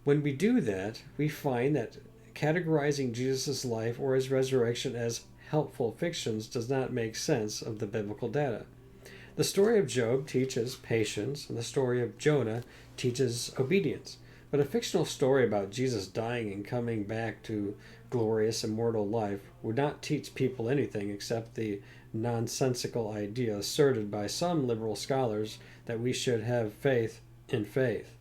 When we do that, we find that categorizing Jesus' life or his resurrection as helpful fictions does not make sense of the biblical data. The story of Job teaches patience, and the story of Jonah teaches obedience. But a fictional story about Jesus dying and coming back to glorious immortal life would not teach people anything except the nonsensical idea asserted by some liberal scholars that we should have faith in faith.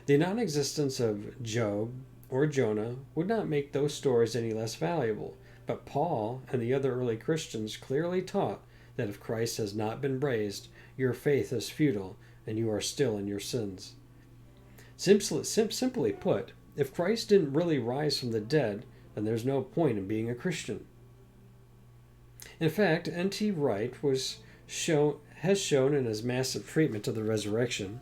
The non-existence of Job or Jonah would not make those stories any less valuable, but Paul and the other early Christians clearly taught that if Christ has not been raised, your faith is futile and you are still in your sins. Simply put, if Christ didn't really rise from the dead, then there's no point in being a Christian. In fact, N.T. Wright has shown in his massive treatment of the resurrection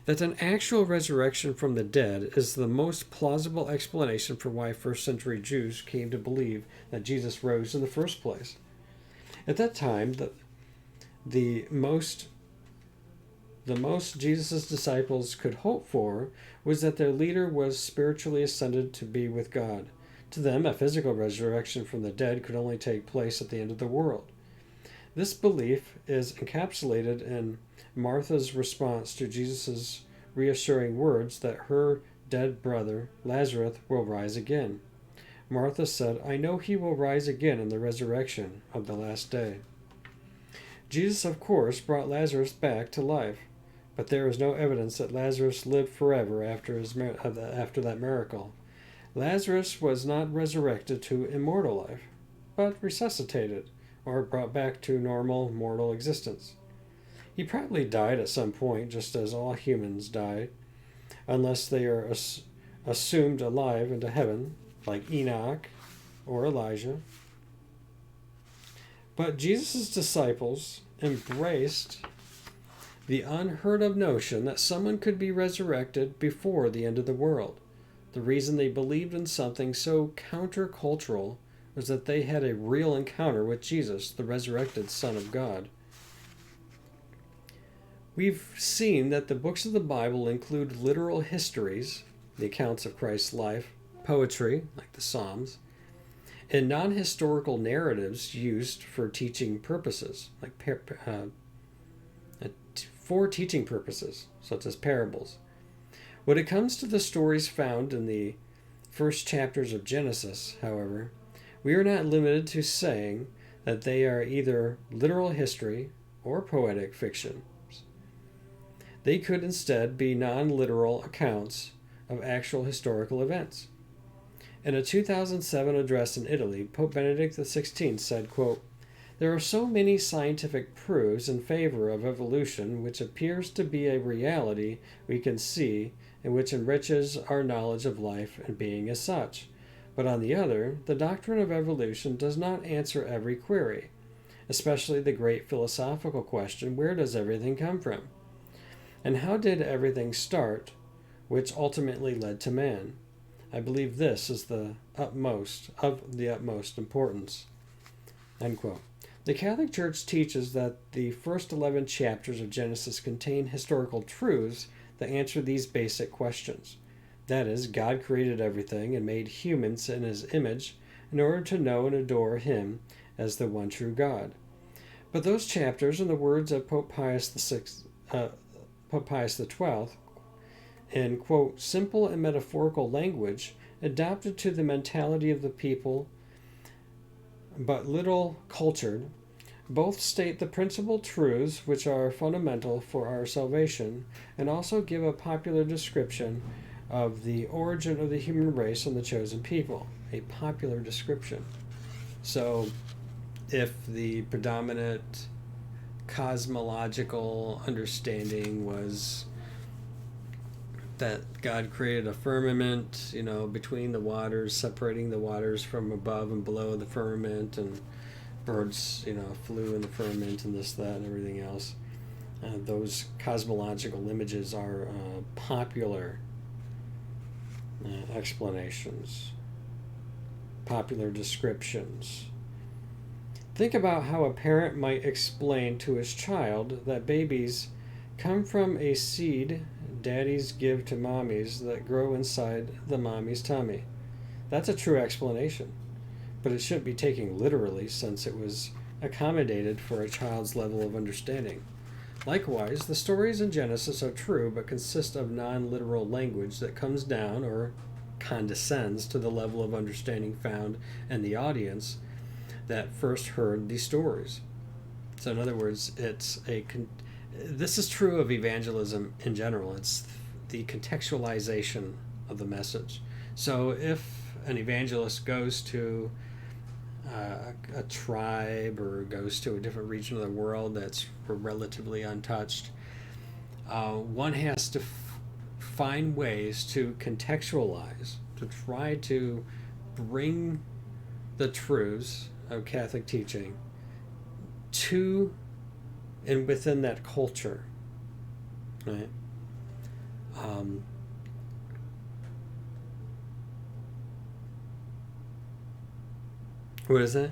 that an actual resurrection from the dead is the most plausible explanation for why first century Jews came to believe that Jesus rose in the first place. At that time, the most Jesus' disciples could hope for was that their leader was spiritually ascended to be with God. To them, a physical resurrection from the dead could only take place at the end of the world. This belief is encapsulated in Martha's response to Jesus' reassuring words that her dead brother, Lazarus, will rise again. Martha said, "I know he will rise again in the resurrection of the last day." Jesus, of course, brought Lazarus back to life, but there is no evidence that Lazarus lived forever after that miracle. Lazarus was not resurrected to immortal life, but resuscitated, or brought back to normal mortal existence. He probably died at some point, just as all humans die, unless they are assumed alive into heaven, like Enoch or Elijah. But Jesus' disciples embraced the unheard of notion that someone could be resurrected before the end of the world. The reason they believed in something so countercultural was that they had a real encounter with Jesus, the resurrected Son of God. We've seen that the books of the Bible include literal histories, the accounts of Christ's life, poetry, like the Psalms, and non-historical narratives used for teaching purposes, like for teaching purposes, such as parables. When it comes to the stories found in the first chapters of Genesis, however, we are not limited to saying that they are either literal history or poetic fiction. They could instead be non-literal accounts of actual historical events. In a 2007 address in Italy, Pope Benedict XVI said, quote, "There are so many scientific proofs in favor of evolution which appears to be a reality we can see and which enriches our knowledge of life and being as such. But on the other, the doctrine of evolution does not answer every query, especially the great philosophical question, where does everything come from? And how did everything start, which ultimately led to man? I believe this is the utmost importance." End quote. The Catholic Church teaches that the first 11 chapters of Genesis contain historical truths that answer these basic questions. That is, God created everything and made humans in his image in order to know and adore him as the one true God. But those chapters, in the words of Pope Pius XII, in, quote, simple and metaphorical language, adapted to the mentality of the people but little cultured, both state the principal truths which are fundamental for our salvation and also give a popular description of the origin of the human race and the chosen people. A popular description. So, if the predominant cosmological understanding was that God created a firmament, between the waters, separating the waters from above and below the firmament, and birds, flew in the firmament and this, that, and everything else. Those cosmological images are popular explanations, popular descriptions. Think about how a parent might explain to his child that babies come from a seed daddies give to mommies that grow inside the mommy's tummy. That's a true explanation, but it shouldn't be taken literally since it was accommodated for a child's level of understanding. Likewise, the stories in Genesis are true but consist of non-literal language that comes down or condescends to the level of understanding found in the audience that first heard these stories. So in other words, this is true of evangelism in general. It's the contextualization of the message. So if an evangelist goes to a tribe or goes to a different region of the world that's relatively untouched, one has to find ways to contextualize, to try to bring the truths of Catholic teaching to and within that culture, right? What is that?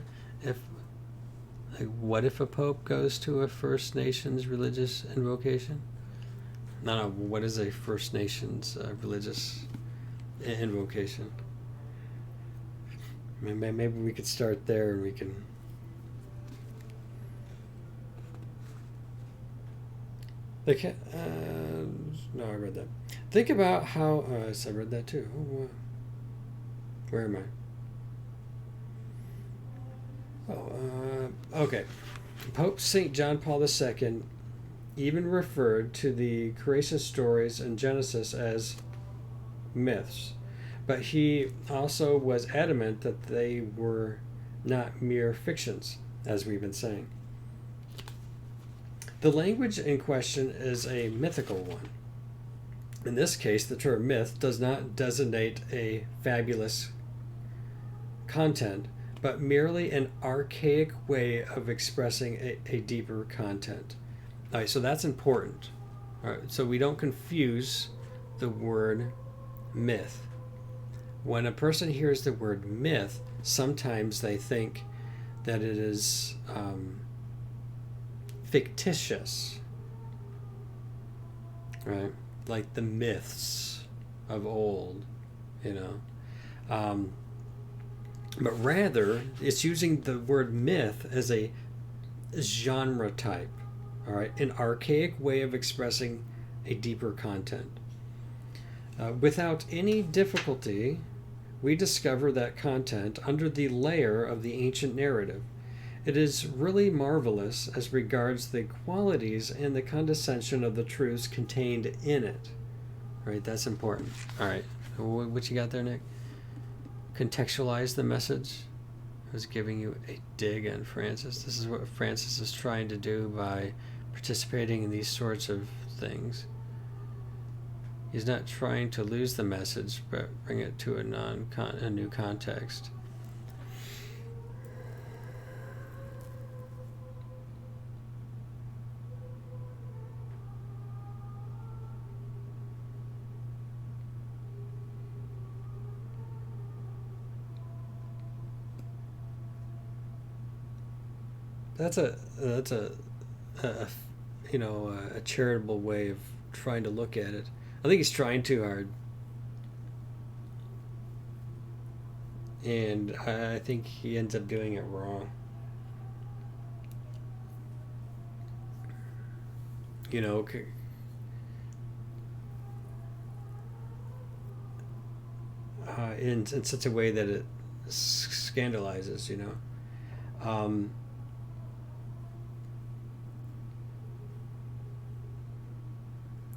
What if a pope goes to a First Nations religious invocation? No. What is a First Nations religious invocation? Maybe we could start there, and we can. No, I read that. Think about how. I read that too. Where am I? Okay. Pope St. John Paul II even referred to the creation stories in Genesis as myths, but he also was adamant that they were not mere fictions, as we've been saying. The language in question is a mythical one. In this case, the term myth does not designate a fabulous content, but merely an archaic way of expressing a deeper content. All right, so that's important. All right, so we don't confuse the word myth. When a person hears the word myth, sometimes they think that it is fictitious, right? Like the myths of old, but rather it's using the word myth as a genre type, all right, an archaic way of expressing a deeper content. Without any difficulty, we discover that content under the layer of the ancient narrative. It is really marvelous as regards the qualities and the condescension of the truths contained in it. Right, that's important. All right, what you got there, Nick? Contextualize the message. I was giving you a dig on Francis. This is what Francis is trying to do by participating in these sorts of things. He's not trying to lose the message, but bring it to a new context. That's a charitable way of trying to look at it. I think he's trying too hard, and I think he ends up doing it wrong. You know, in such a way that it scandalizes. You know,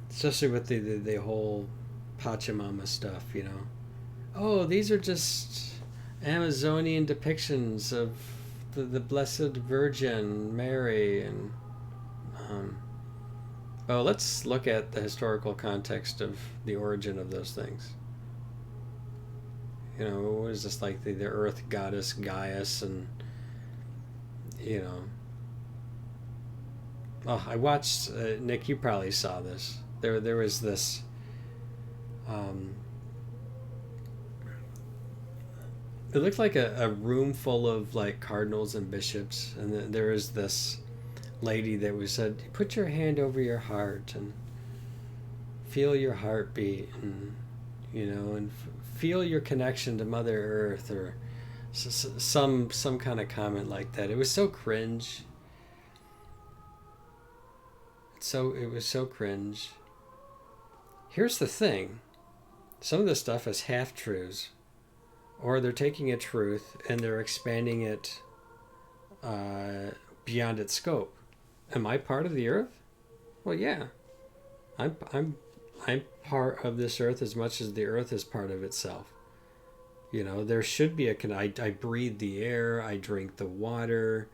especially with the whole Pachamama stuff. You know, oh, these are just Amazonian depictions of the Blessed Virgin Mary, and um, oh, let's look at the historical context of the origin of those things. You know, what is this, like the earth goddess Gaius, and you know, oh, I watched Nick. You probably saw this. There was this. Um, it looked like a room full of like cardinals and bishops, and there was this lady that was said, "Put your hand over your heart and feel your heartbeat, and you know, and feel your connection to Mother Earth," or some kind of comment like that. It was so cringe. It was so cringe. Here's the thing: some of this stuff is half truths, or they're taking a truth and they're expanding it beyond its scope. Am I part of the earth? Well, yeah. I'm part of this earth as much as the earth is part of itself. You know, there should be I breathe the air, I drink the water,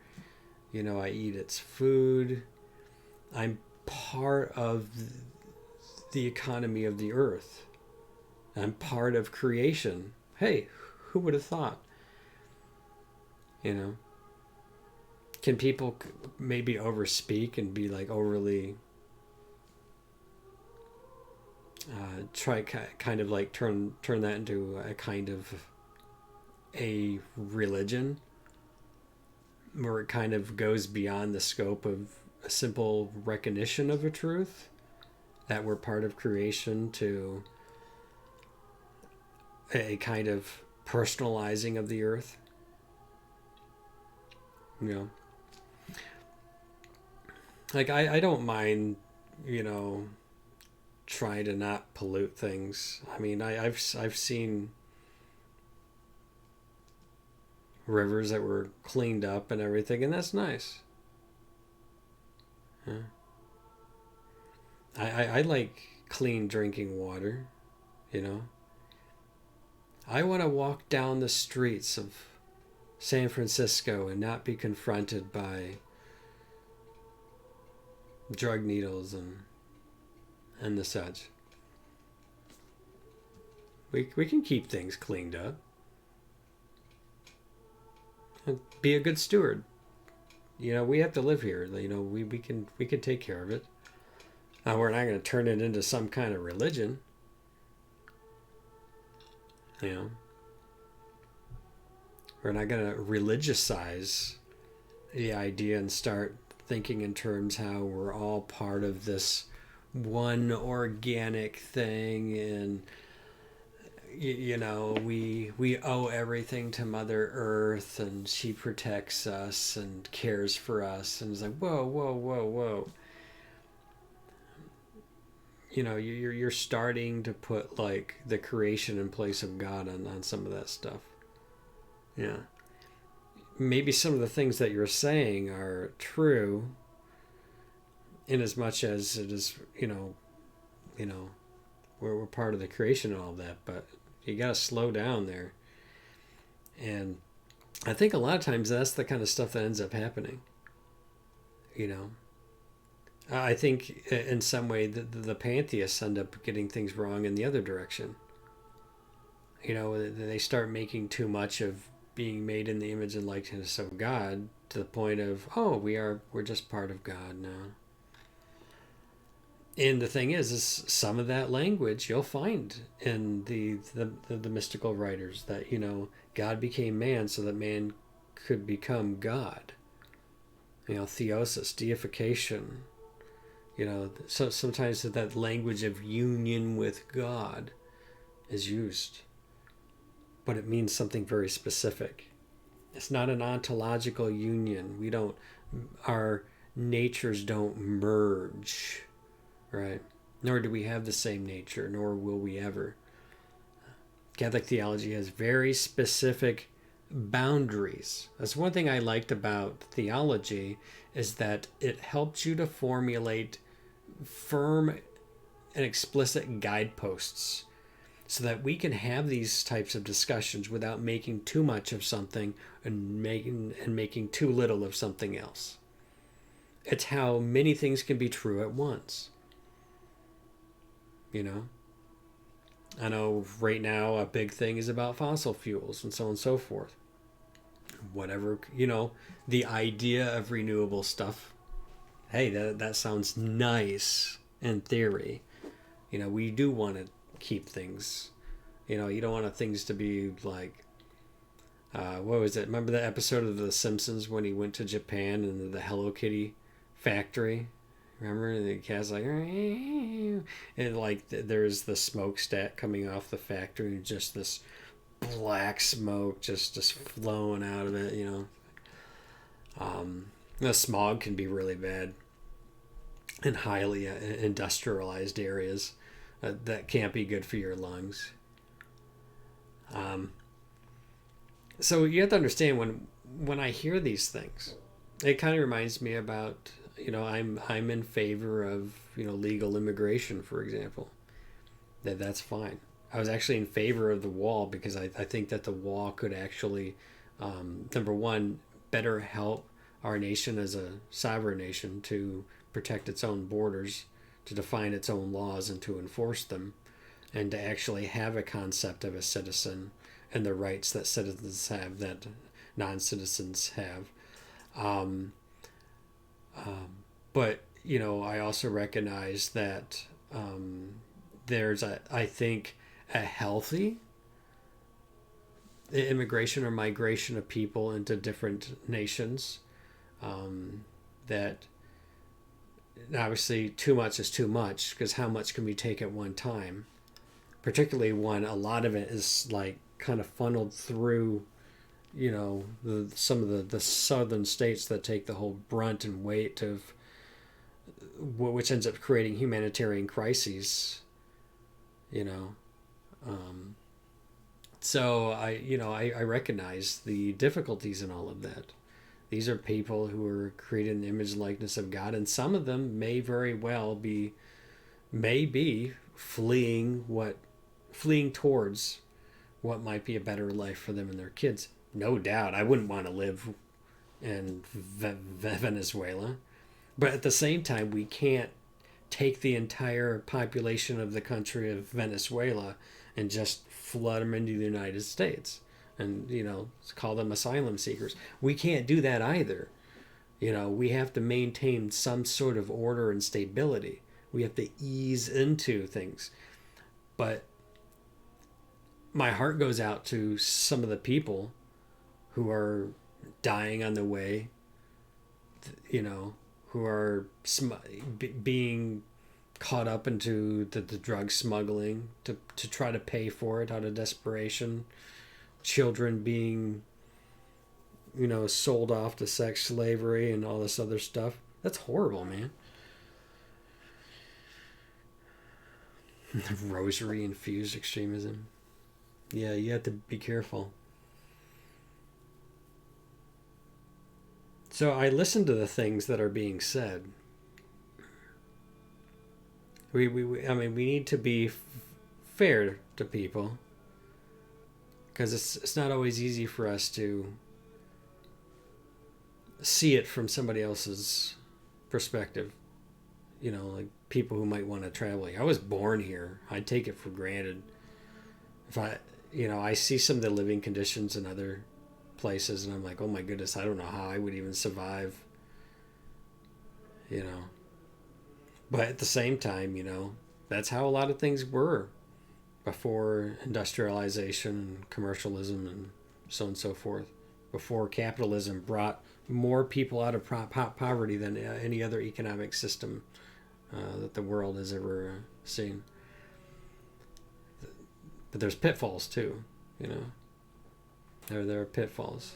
you know, I eat its food. I'm part of the economy of the earth. I'm part of creation. Hey, who would have thought? You know, can people maybe overspeak and be like overly try kind of like turn that into a kind of a religion where it kind of goes beyond the scope of a simple recognition of a truth that we're part of creation to a kind of personalizing of the earth. You know, like I don't mind, you know, trying to not pollute things. I mean, I've seen rivers that were cleaned up and everything, and that's nice. Yeah. I like clean drinking water, you know. I want to walk down the streets of San Francisco and not be confronted by drug needles and the such. We can keep things cleaned up. Be a good steward. You know, we have to live here. You know, we can take care of it. Now, we're not going to turn it into some kind of religion. You know, we're not going to religiousize the idea and start thinking in terms how we're all part of this one organic thing, and you know, we owe everything to Mother Earth, and she protects us and cares for us, and it's like whoa. You know, you're starting to put like the creation in place of God on some of that stuff. Yeah. Maybe some of the things that you're saying are true in as much as it is, you know, we're part of the creation and all that, but you got to slow down there. And I think a lot of times that's the kind of stuff that ends up happening. You know, I think in some way the pantheists end up getting things wrong in the other direction. You know, they start making too much of being made in the image and likeness of God to the point of, oh, we're just part of God now. And the thing is some of that language you'll find in the mystical writers, that, you know, God became man so that man could become God. You know, theosis, deification, So sometimes that language of union with God is used, but it means something very specific. It's not an ontological union. Our natures don't merge, right? Nor do we have the same nature, nor will we ever. Catholic theology has very specific boundaries. That's one thing I liked about theology, is that it helps you to formulate firm and explicit guideposts so that we can have these types of discussions without making too much of something and making too little of something else. It's how many things can be true at once. You know? I know right now a big thing is about fossil fuels and so on and so forth. Whatever, the idea of renewable stuff, hey, that sounds nice in theory. We do want to keep things, you don't want things to be like, what was it? Remember the episode of The Simpsons when he went to Japan and the Hello Kitty factory? Remember, the cat's like, and like there's the smokestack coming off the factory, and just this black smoke just flowing out of it. The smog can be really bad in highly industrialized areas. That can't be good for your lungs. So you have to understand, when I hear these things, it kind of reminds me about, I'm in favor of, legal immigration, for example. That's fine. I was actually in favor of the wall because I think that the wall could actually, number one, better help our nation as a sovereign nation to protect its own borders, to define its own laws and to enforce them, and to actually have a concept of a citizen and the rights that citizens have that non-citizens have. But, I also recognize that there's, I think, a healthy immigration or migration of people into different nations. That obviously too much is too much, because how much can we take at one time? Particularly when a lot of it is like kind of funneled through, some of the southern states that take the whole brunt and weight of, which ends up creating humanitarian crises. So I recognize the difficulties in all of that. These are people who are created in the image and likeness of God, and some of them may very well be fleeing towards what might be a better life for them and their kids. No doubt, I wouldn't want to live in Venezuela, but at the same time, we can't take the entire population of the country of Venezuela and just flood them into the United States and, call them asylum seekers. We can't do that either. We have to maintain some sort of order and stability. We have to ease into things. But my heart goes out to some of the people who are dying on the way, who are being caught up into the drug smuggling to try to pay for it out of desperation. Children being, sold off to sex slavery and all this other stuff. That's horrible, man. Rosary infused extremism. Yeah, you have to be careful. So I listen to the things that are being said. We need to be fair to people, because it's not always easy for us to see it from somebody else's perspective. Like people who might want to travel. I was born here. I take it for granted. If I see some of the living conditions in other places, and I'm like, oh my goodness, I don't know how I would even survive. But at the same time, that's how a lot of things were before industrialization and commercialism and so on and so forth. Before capitalism brought more people out of poverty than any other economic system that the world has ever seen. But there's pitfalls too, you know. There are pitfalls.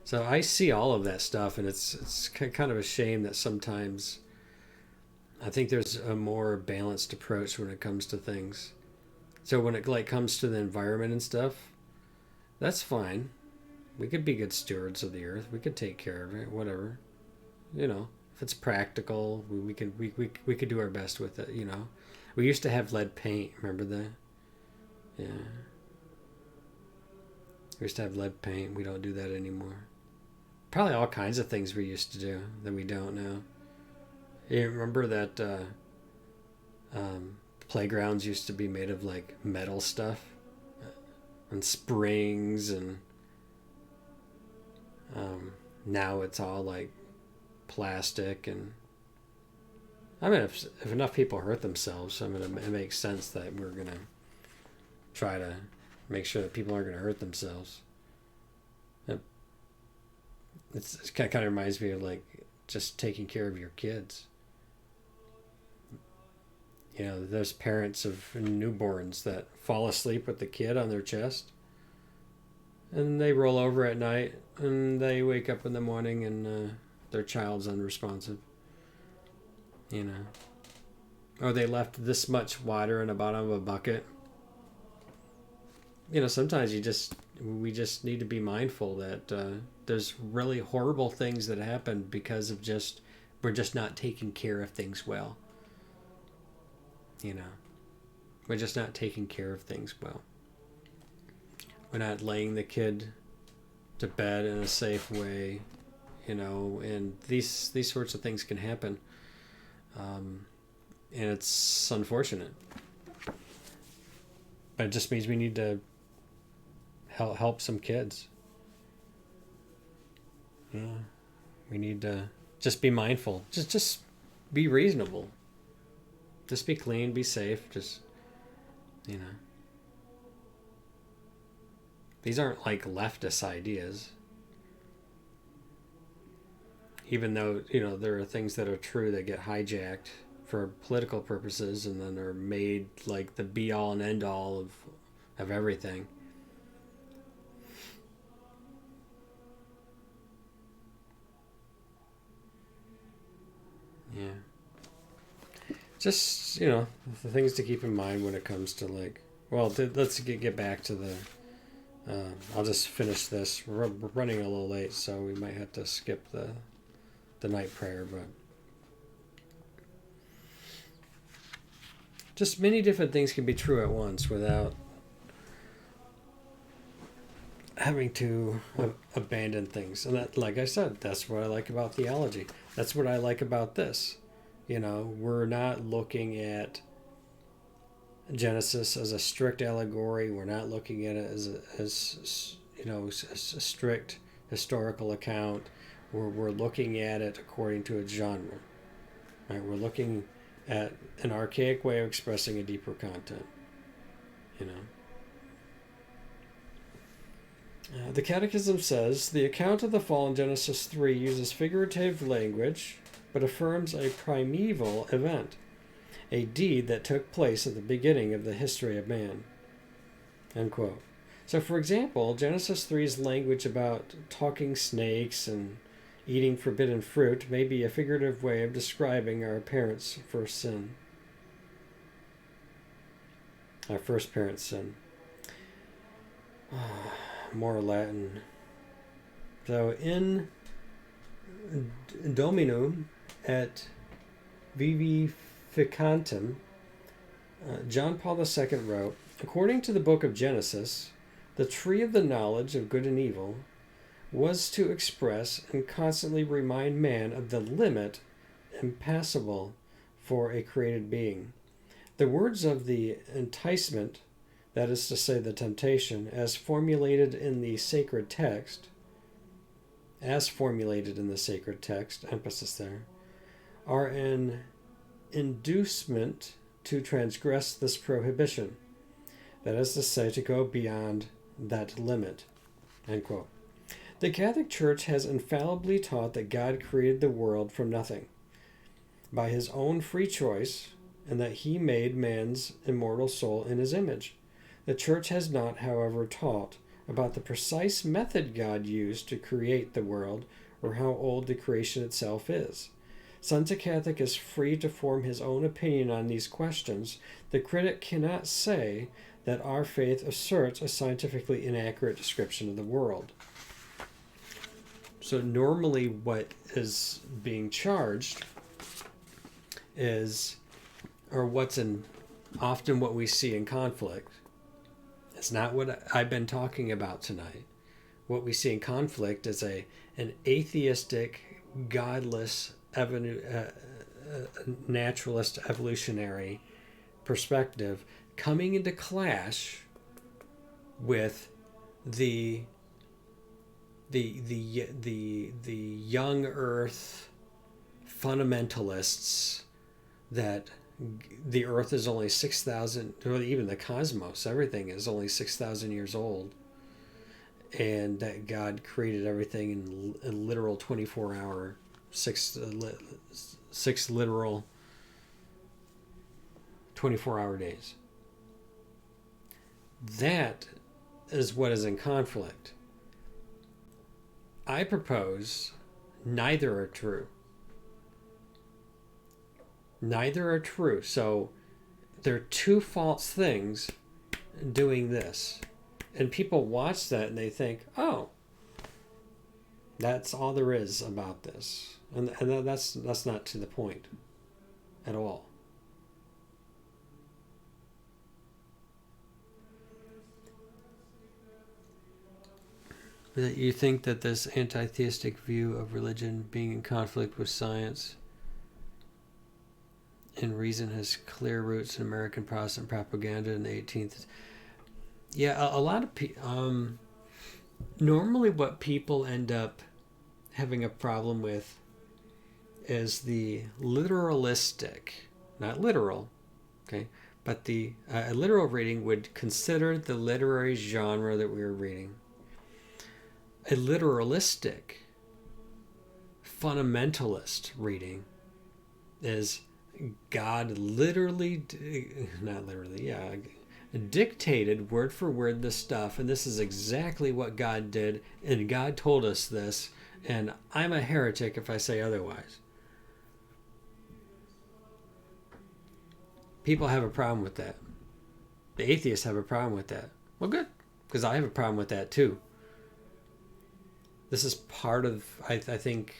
So I see all of that stuff, and it's kind of a shame that sometimes I think there's a more balanced approach when it comes to things. So when it like comes to the environment and stuff, that's fine. We could be good stewards of the earth. We could take care of it, whatever. You know, if it's practical, we could do our best with it. You know, we used to have lead paint. Remember that? Yeah. We used to have lead paint. We don't do that anymore. Probably all kinds of things we used to do that we don't now. You remember that playgrounds used to be made of like metal stuff and springs, and now it's all like plastic. And I mean, if enough people hurt themselves, I mean, it makes sense that we're gonna try to make sure that people aren't gonna hurt themselves. It kind of reminds me of like just taking care of your kids. You know, there's parents of newborns that fall asleep with the kid on their chest, and they roll over at night, and they wake up in the morning, and their child's unresponsive. You know, or they left this much water in the bottom of a bucket. You know, sometimes we just need to be mindful that there's really horrible things that happen because of we're just not taking care of things well. You know, we're just not taking care of things well. We're not laying the kid to bed in a safe way, you know, and these sorts of things can happen. And it's unfortunate. But it just means we need to help some kids. Yeah. We need to just be mindful. Just be reasonable. Just be clean, be safe, just, you know. These aren't like leftist ideas. Even though, you know, there are things that are true that get hijacked for political purposes and then are made like the be all and end all of everything. Yeah. Just, you know, the things to keep in mind when it comes to like, well, let's get back to the, I'll just finish this. We're running a little late, so we might have to skip the night prayer, but just many different things can be true at once without having to abandon things. And that, like I said, that's what I like about theology. That's what I like about this. You know, we're not looking at Genesis as a strict allegory. We're not looking at it as you know, a strict historical account. We're looking at it according to its genre. Right? We're looking at an archaic way of expressing a deeper content. You know. The Catechism says the account of the fall in Genesis 3 uses figurative language, but affirms a primeval event, a deed that took place at the beginning of the history of man. End quote. So, for example, Genesis 3's language about talking snakes and eating forbidden fruit may be a figurative way of describing our parents' first sin. Our first parent's sin. More Latin. So, in Dominum et Vivificantem, John Paul II wrote, according to the book of Genesis, the tree of the knowledge of good and evil was to express and constantly remind man of the limit impassable for a created being. The words of the enticement, that is to say the temptation, as formulated in the sacred text, emphasis there, are an inducement to transgress this prohibition, that is to say, to go beyond that limit. End quote. The Catholic Church has infallibly taught that God created the world from nothing by his own free choice, and that he made man's immortal soul in his image. The Church has not, however, taught about the precise method God used to create the world or how old the creation itself is. Since a Catholic is free to form his own opinion on these questions, the critic cannot say that our faith asserts a scientifically inaccurate description of the world. So normally what is being charged is, or often what we see in conflict, it's not what I've been talking about tonight. What we see in conflict is an atheistic, godless, naturalist, evolutionary perspective coming into clash with the young Earth fundamentalists that the Earth is only 6,000, or even the cosmos, everything is only 6,000 years old, and that God created everything in a literal 24-hour, six literal 24-hour days. That is what is in conflict. I propose neither are true. Neither are true. So there are two false things doing this. And people watch that and they think, oh, that's all there is about this. And that's not to the point at all. That you think that this anti-theistic view of religion being in conflict with science and reason has clear roots in American Protestant propaganda in the 18th. Yeah, a lot of people. Normally, what people end up having a problem with is the literalistic, not literal, okay, but the a literal reading would consider the literary genre that we were reading. A literalistic, fundamentalist reading is God literally, not literally, yeah, dictated word for word this stuff, and this is exactly what God did, and God told us this, and I'm a heretic if I say otherwise. People have a problem with that. The atheists have a problem with that. Well, good, because I have a problem with that too. This is part of, I think,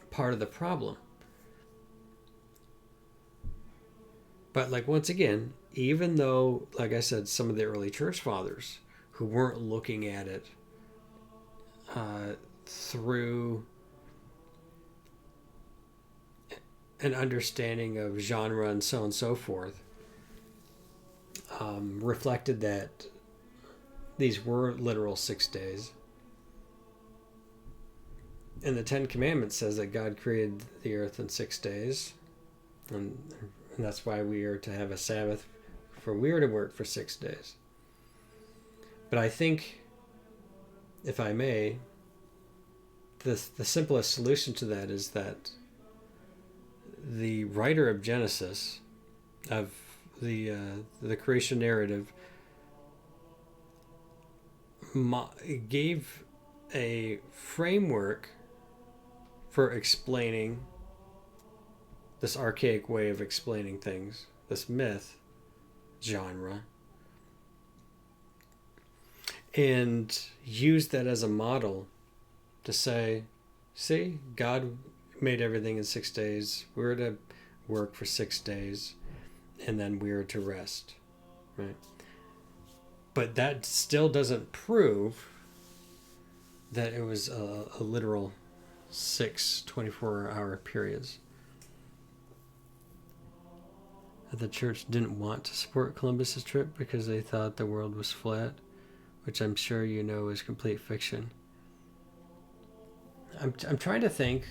part of the problem. But like, once again, even though, like I said, some of the early church fathers who weren't looking at it through an understanding of genre and so on and so forth, reflected that these were literal 6 days. And the Ten Commandments says that God created the earth in 6 days. And that's why we are to have a Sabbath, for we are to work for 6 days. But I think, if I may, the simplest solution to that is that the writer of Genesis, of the creation narrative, gave a framework for explaining this archaic way of explaining things, this myth genre, and used that as a model to say, see, God made everything in 6 days. We're to work for 6 days, and then we're to rest, right? But that still doesn't prove that it was a literal 6 24-hour periods. The church didn't want to support Columbus's trip because they thought the world was flat, which I'm sure you know is complete fiction. I'm trying to think.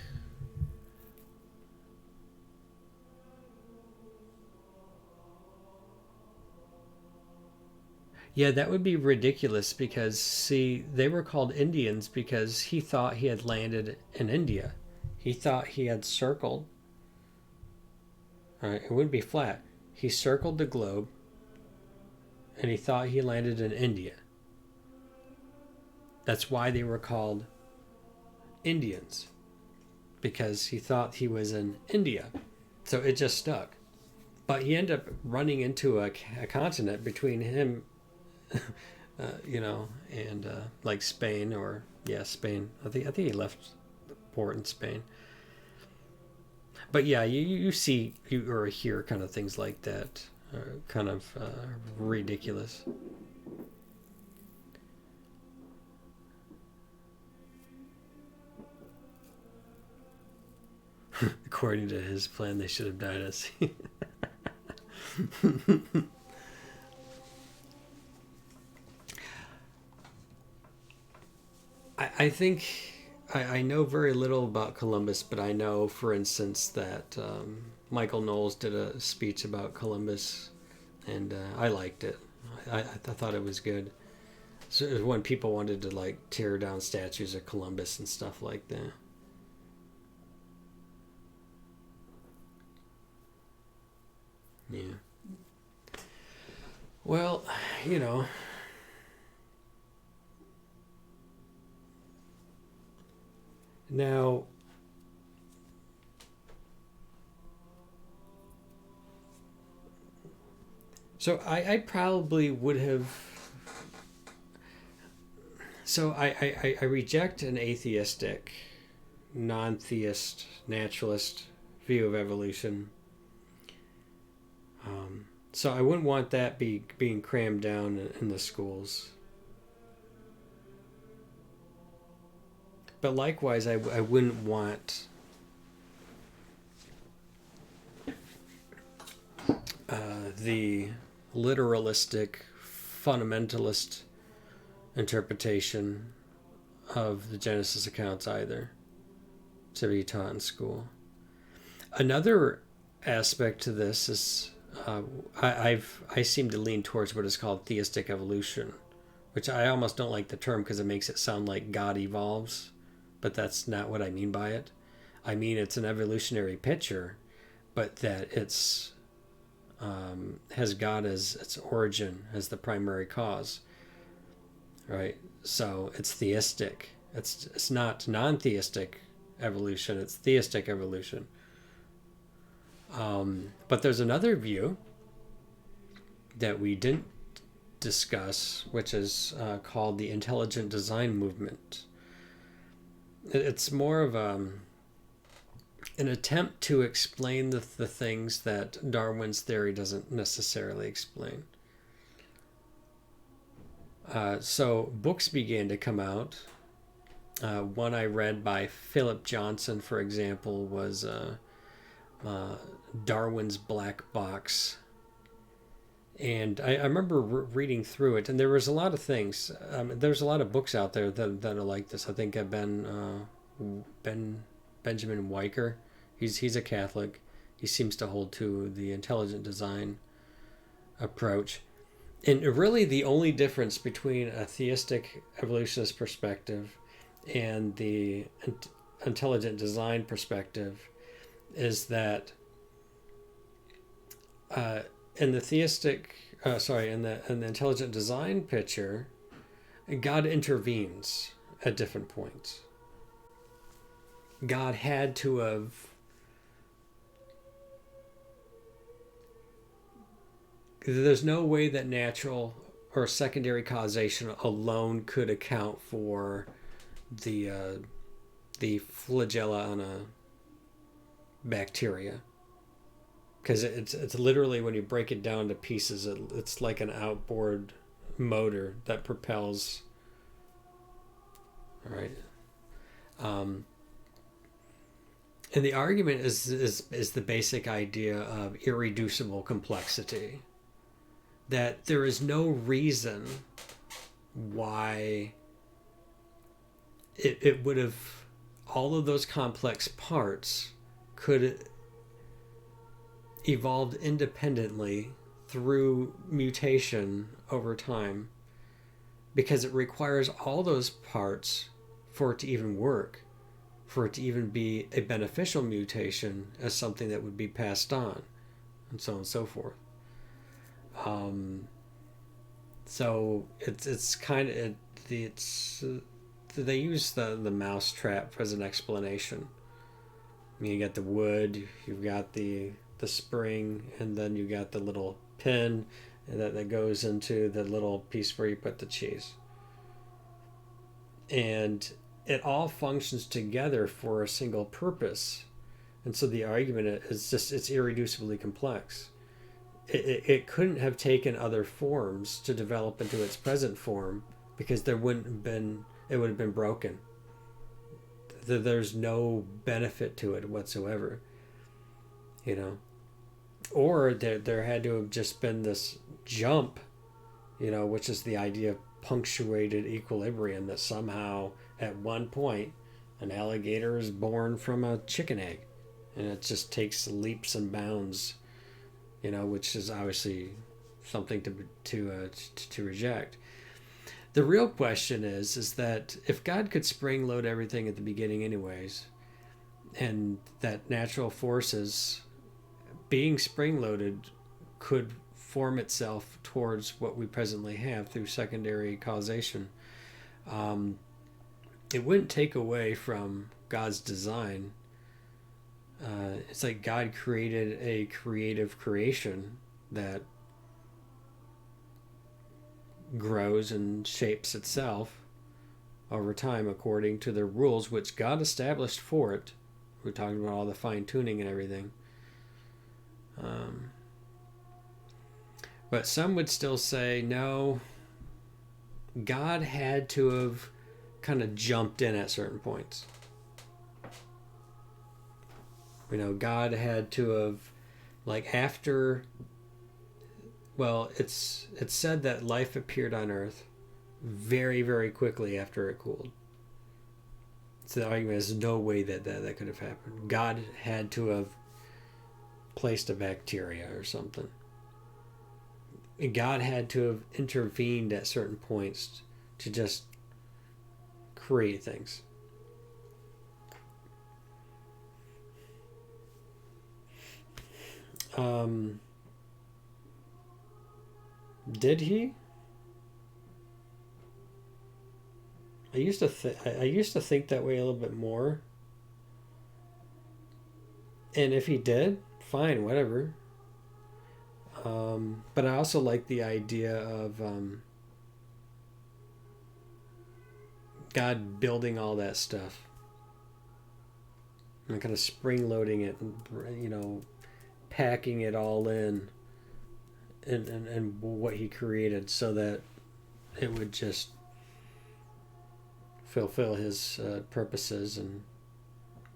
Yeah, that would be ridiculous because, see, they were called Indians because he thought he had landed in India. He thought he had circled. All right, it wouldn't be flat. He circled the globe and he thought he landed in India. That's why they were called Indians, because he thought he was in India. So it just stuck. But he ended up running into a continent between him, and like Spain, or yeah, Spain. I think he left the port in Spain. But yeah, you see or hear kind of things like that, kind of ridiculous. According to his plan, they should have died at sea. I think I know very little about Columbus, but I know, for instance, that Michael Knowles did a speech about Columbus, and I liked it. I thought it was good. So it was when people wanted to like tear down statues of Columbus and stuff like that. Yeah. Well, you know, now so I probably would have. So I reject an atheistic, non-theist, naturalist view of evolution. So I wouldn't want that being crammed down in the schools. But likewise, I wouldn't want the literalistic, fundamentalist interpretation of the Genesis accounts either to be taught in school. Another aspect to this is I seem to lean towards what is called theistic evolution, which I almost don't like the term because it makes it sound like God evolves, but that's not what I mean by it. I mean it's an evolutionary picture, but that it's has God as its origin, as the primary cause, right? So it's theistic. It's not non-theistic evolution. It's theistic evolution. But there's another view that we didn't discuss, which is called the intelligent design movement. It's more of an attempt to explain the things that Darwin's theory doesn't necessarily explain. So books began to come out. One I read by Philip Johnson, for example, was Darwin's Black Box. And I remember reading through it, and there was a lot of things. There's a lot of books out there that are like this. I think Benjamin Weicker. He's a Catholic. He seems to hold to the intelligent design approach. And really, the only difference between a theistic evolutionist perspective and the intelligent design perspective is that in the in the intelligent design picture, God intervenes at different points. God had to have there's no way that natural or secondary causation alone could account for the flagella on a bacteria, because it's literally, when you break it down to pieces, it's like an outboard motor that propels. All right. And the argument is the basic idea of irreducible complexity, that there is no reason why it would have, all of those complex parts could evolve independently through mutation over time because it requires all those parts for it to even work, for it to even be a beneficial mutation as something that would be passed on, and so on and so forth. So it's kind of it's they use the mouse trap as an explanation. I mean, you got the wood, you've got the spring, and then you got the little pin that goes into the little piece where you put the cheese. And it all functions together for a single purpose. And so the argument is just it's irreducibly complex. It couldn't have taken other forms to develop into its present form because there wouldn't have been it would have been broken. There's no benefit to it whatsoever, or there had to have just been this jump, which is the idea of punctuated equilibrium, that somehow at one point an alligator is born from a chicken egg, and it just takes leaps and bounds, which is obviously something to reject. The real question is that if God could spring load everything at the beginning anyways, and that natural forces being spring loaded could form itself towards what we presently have through secondary causation, it wouldn't take away from God's design. It's like God created a creative creation that grows and shapes itself over time according to the rules which God established for it. We're talking about all the fine tuning and everything. But some would still say, no, God had to have kind of jumped in at certain points. God had to have, like, after, well, it's said that life appeared on Earth very, very quickly after it cooled. So the argument is no way that could have happened. God had to have placed a bacteria or something. God had to have intervened at certain points to just create things. Did he? I used to think that way a little bit more. And if he did, fine, whatever. But I also like the idea of God building all that stuff and kind of spring loading it and, packing it all in and what he created so that it would just fulfill his purposes and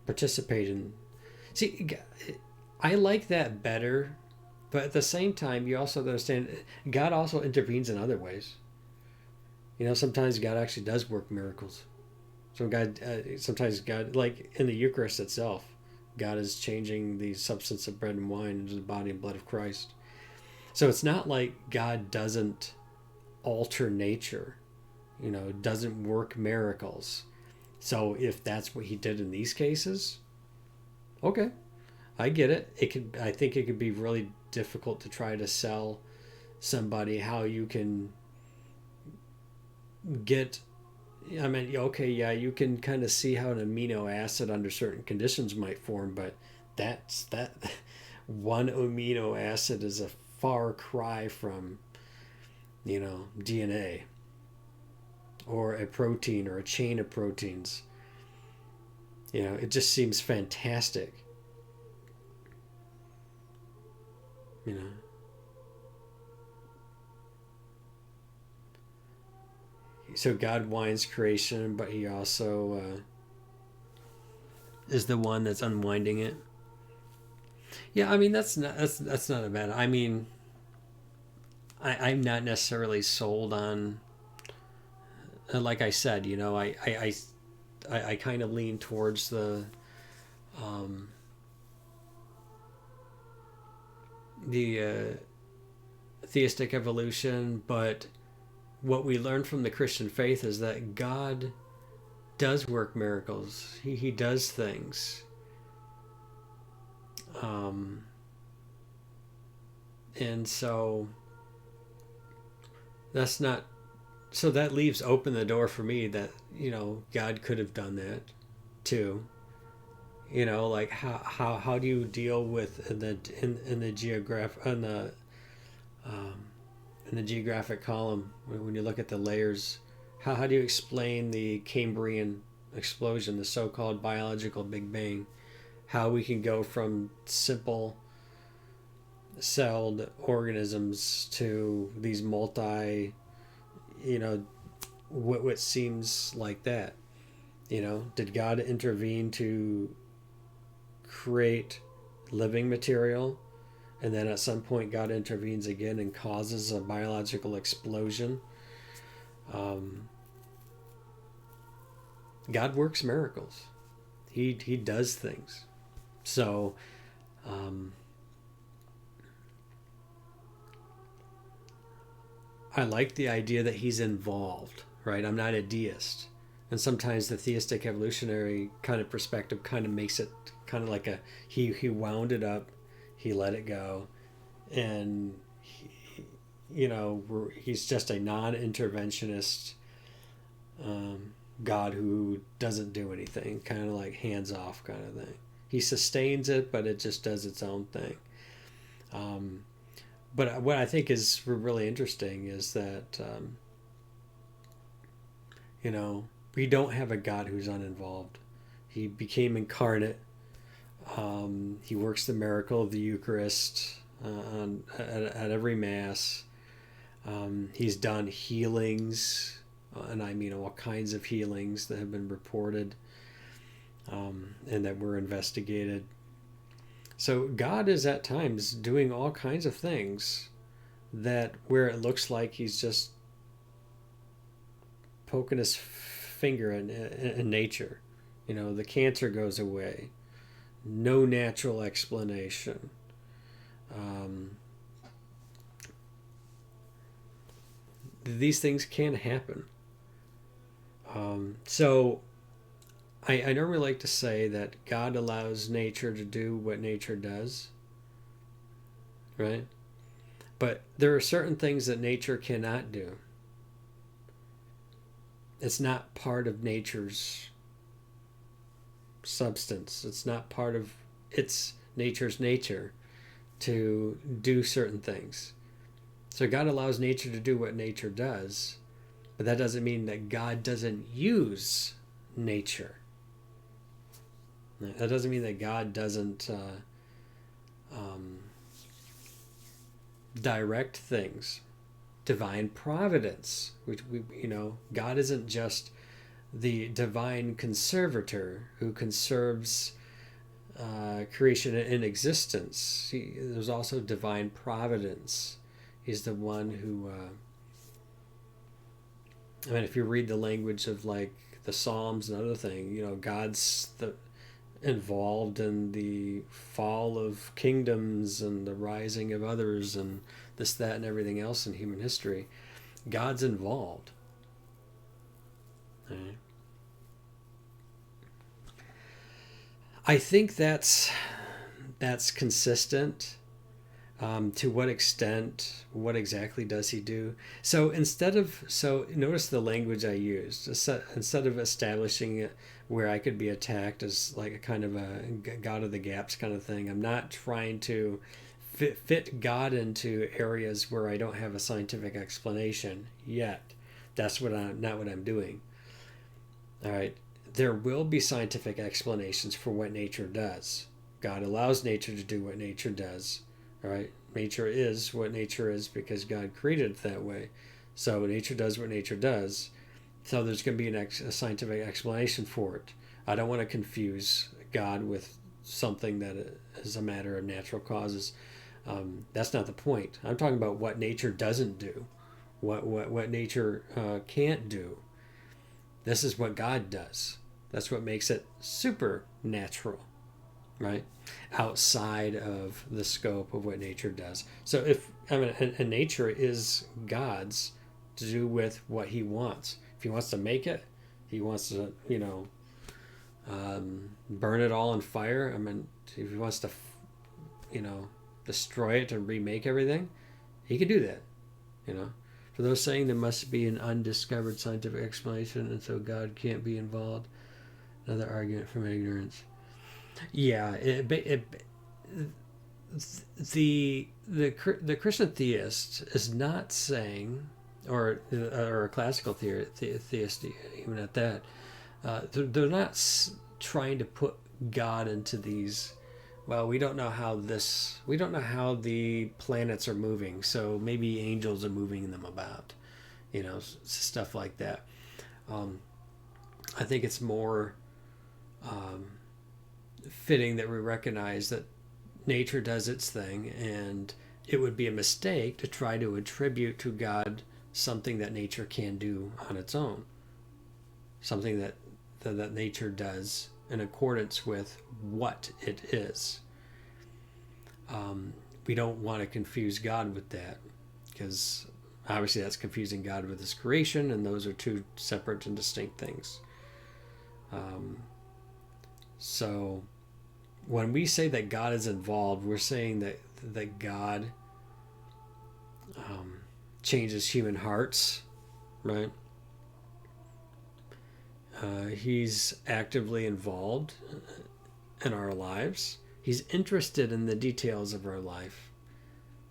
participate in. See, I like that better, but at the same time, you also understand God also intervenes in other ways. Sometimes God actually does work miracles. So sometimes God, like in the Eucharist itself, God is changing the substance of bread and wine into the body and blood of Christ. So it's not like God doesn't alter nature, doesn't work miracles. So if that's what he did in these cases, okay, I get it. I think it could be really difficult to try to sell somebody how you can get, okay, yeah, you can kind of see how an amino acid under certain conditions might form, but that one amino acid is a far cry from, DNA or a protein or a chain of proteins. It just seems fantastic. So God winds creation, but he also is the one that's unwinding it. Yeah, that's not a bad. I'm not necessarily sold on. Like I said, I kind of lean towards the theistic evolution, but what we learn from the Christian faith is that God does work miracles. He does things. And so that's not, so that leaves open the door for me that, God could have done that too. Like how do you deal with in the geographic column when you look at the layers? How do you explain the Cambrian explosion, the so-called biological Big Bang? How we can go from simple celled organisms to these multi, what seems like that? Did God intervene to create living material, and then at some point God intervenes again and causes a biological explosion? God works miracles. He does things. So I like the idea that he's involved, right? I'm not a deist. And sometimes the theistic evolutionary kind of perspective kind of makes it kind of like he wound it up, he let it go, and he's just a non-interventionist God who doesn't do anything, kind of like hands off kind of thing. He sustains it, but it just does its own thing. But what I think is really interesting is that we don't have a God who's uninvolved. He became incarnate. He works the miracle of the Eucharist at every Mass. He's done healings, and I mean all kinds of healings that have been reported and that were investigated. So God is at times doing all kinds of things that where it looks like he's just poking his finger in nature. The cancer goes away. No natural explanation. These things can happen. So I normally like to say that God allows nature to do what nature does, right? But there are certain things that nature cannot do. It's not part of nature's substance. It's not part of nature's nature to do certain things. So God allows nature to do what nature does, but that doesn't mean that God doesn't use nature. That doesn't mean that God doesn't direct things. Divine providence, which God isn't just the divine conservator who conserves creation in existence. There's also divine providence. He's the one who. If you read the language of like the Psalms and other things, God's involved in the fall of kingdoms and the rising of others and this, that, and everything else in human history. God's involved. Right? I think that's consistent. To what extent, what exactly does he do? So notice the language I used. Instead of establishing it where I could be attacked as like a kind of a God of the gaps kind of thing, I'm not trying to fit God into areas where I don't have a scientific explanation yet. That's not what I'm doing. All right. There will be scientific explanations for what nature does. God allows nature to do what nature does. All right, nature is what nature is because God created it that way. So nature does what nature does. So there's going to be a scientific explanation for it. I don't want to confuse God with something that is a matter of natural causes. That's not the point. I'm talking about what nature doesn't do, what nature can't do. This is what God does. That's what makes it supernatural. right? Outside of the scope of what nature does. So if I mean, and nature is God's to do with what He wants. If He wants to make it, He wants to, burn it all in fire. I mean, if He wants to, destroy it and remake everything, He could do that. For those saying there must be an undiscovered scientific explanation, and so God can't be involved. Another argument from ignorance. Yeah, the Christian theist is not saying, or a classical theist, even at that, they're not trying to put God into these. Well, we don't know how the planets are moving, so maybe angels are moving them about, stuff like that. I think it's more fitting that we recognize that nature does its thing, and it would be a mistake to try to attribute to God something that nature can do on its own, something that nature does in accordance with what it is. We don't want to confuse God with that, because obviously that's confusing God with His creation, and those are two separate and distinct things. So when we say that God is involved, we're saying that God changes human hearts, right? He's actively involved in our lives. He's interested in the details of our life.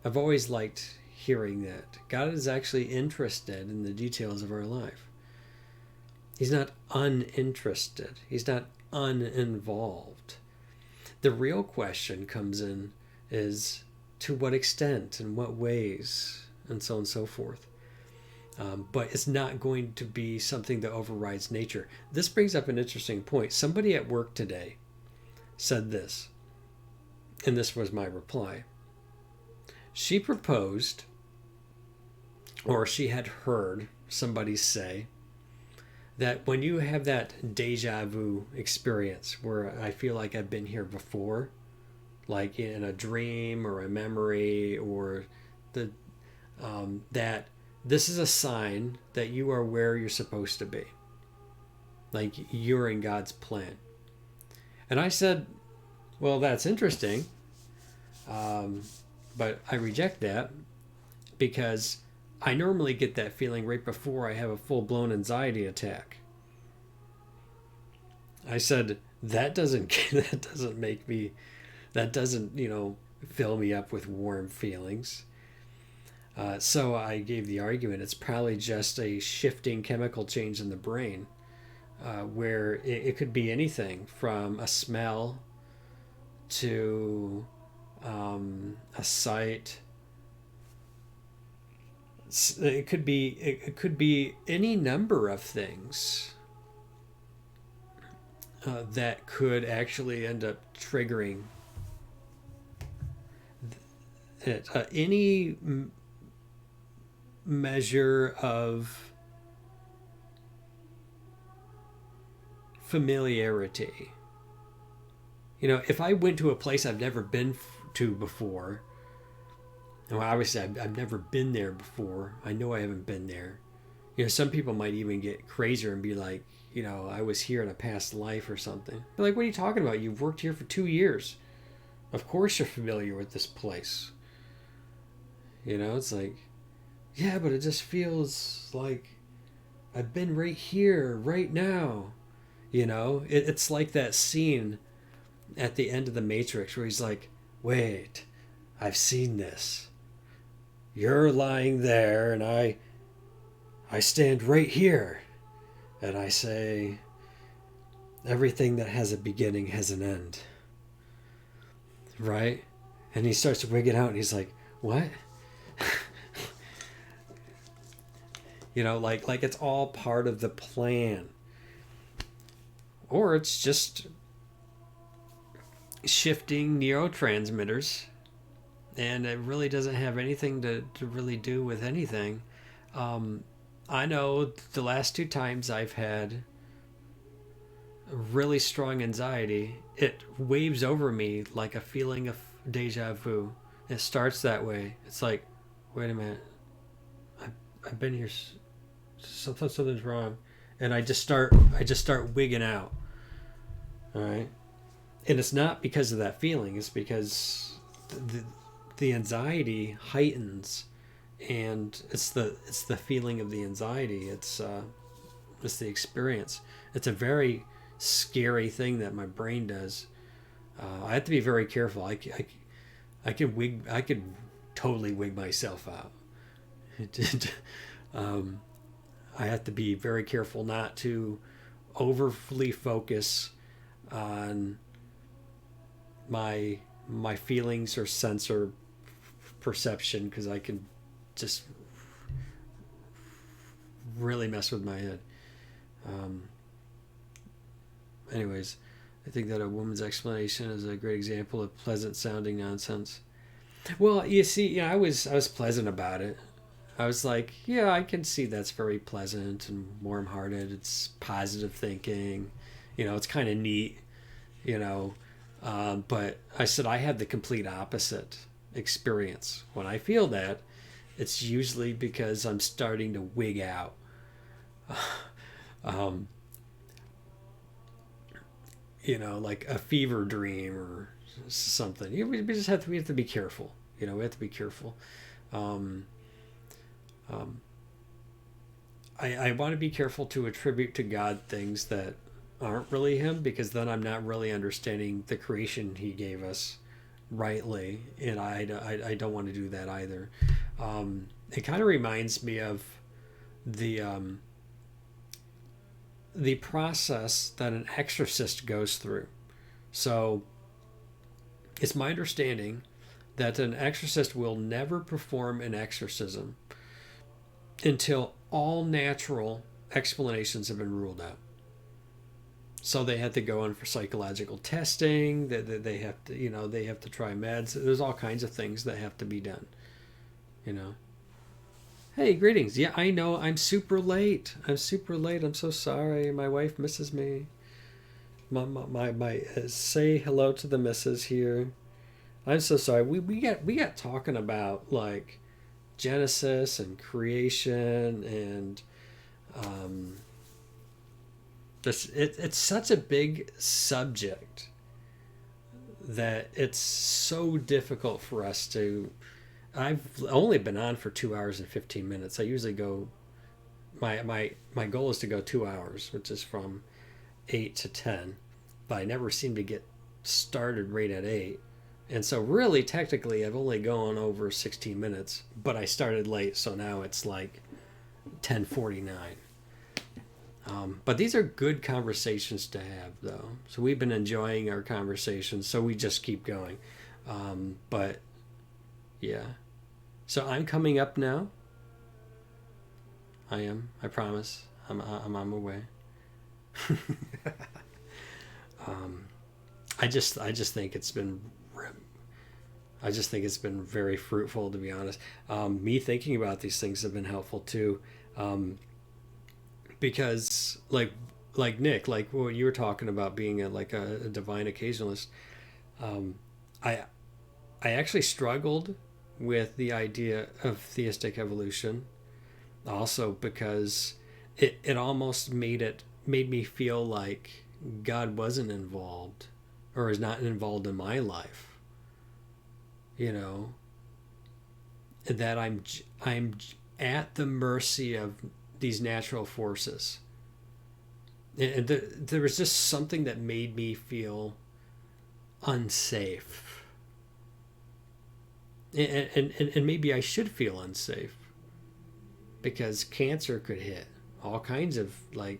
I've always liked hearing that. God is actually interested in the details of our life. He's not uninterested. He's not uninvolved. The real question comes in is to what extent, in what ways, and so on and so forth. But it's not going to be something that overrides nature. This brings up an interesting point. Somebody at work today said this, and this was my reply. She proposed, or she had heard somebody say, that when you have that deja vu experience where I feel like I've been here before, like in a dream or a memory, or that this is a sign that you are where you're supposed to be, like you're in God's plan. And I said, well, that's interesting, but I reject that, because I normally get that feeling right before I have a full-blown anxiety attack. I said, that doesn't fill me up with warm feelings. So I gave the argument it's probably just a shifting chemical change in the brain, where it could be anything from a smell to a sight. It could be any number of things that could actually end up triggering it. Any measure of familiarity. If I went to a place I've never been to before, well, obviously I've never been there before. I know I haven't been there. Some people might even get crazier and be like, I was here in a past life or something. But like, what are you talking about? You've worked here for 2 years. Of course you're familiar with this place. It's like, yeah, but it just feels like I've been right here, right now. It's like that scene at the end of The Matrix where he's like, wait, I've seen this. You're lying there, and I stand right here, and I say, everything that has a beginning has an end. Right? And he starts to wig it out, and he's like, what? Like it's all part of the plan. Or it's just shifting neurotransmitters, and it really doesn't have anything to really do with anything. I know the last 2 times I've had really strong anxiety, it waves over me like a feeling of deja vu. It starts that way. It's like, wait a minute, I've been here. Something's wrong, and I just start wigging out. All right, and it's not because of that feeling. It's because the anxiety heightens, and it's the feeling of the anxiety. It's the experience. It's a very scary thing that my brain does. I have to be very careful. I could totally wig myself out. um, I have to be very careful not to overly focus on my feelings or sense or perception, because I can just really mess with my head. Um, anyways, I think that a woman's explanation is a great example of pleasant sounding nonsense. Well, you see, yeah, I was pleasant about it. I was like, yeah, I can see that's very pleasant and warm-hearted. It's positive thinking. It's kind of neat. You know, but I said I had the complete opposite experience. When I feel that, it's usually because I'm starting to wig out. um, like a fever dream or something. We have to be careful. We have to be careful. Um, um, I want to be careful to attribute to God things that aren't really Him, because then I'm not really understanding the creation He gave us rightly, and I don't want to do that either. It kind of reminds me of the um, the process that an exorcist goes through. So it's my understanding that an exorcist will never perform an exorcism until all natural explanations have been ruled out. So they had to go in for psychological testing. That they have to, they have to try meds. There's all kinds of things that have to be done. You know. Hey, greetings. Yeah, I know. I'm super late. I'm so sorry. My wife misses me. Say hello to the missus here. I'm so sorry. We got talking about like Genesis and creation and um, it's such a big subject that it's so difficult for us to. I've only been on for 2 hours and 15 minutes. I usually go. My goal is to go 2 hours, which is from 8 to 10, but I never seem to get started right at 8. And so really technically I've only gone over 16 minutes, but I started late, so now it's like 10:49. But these are good conversations to have, though. So we've been enjoying our conversations, so we just keep going. But yeah. So I'm coming up now. I am. I promise. I'm on my way. um, I just think it's been. I just think it's been very fruitful, to be honest. Me thinking about these things have been helpful too. Because like Nick, like what you were talking about being a divine occasionalist, um, I I actually struggled with the idea of theistic evolution, also because it almost made me feel like God wasn't involved or is not involved in my life. You know, that I'm at the mercy of these natural forces. And there was just something that made me feel unsafe. And maybe I should feel unsafe because cancer could hit, all kinds of like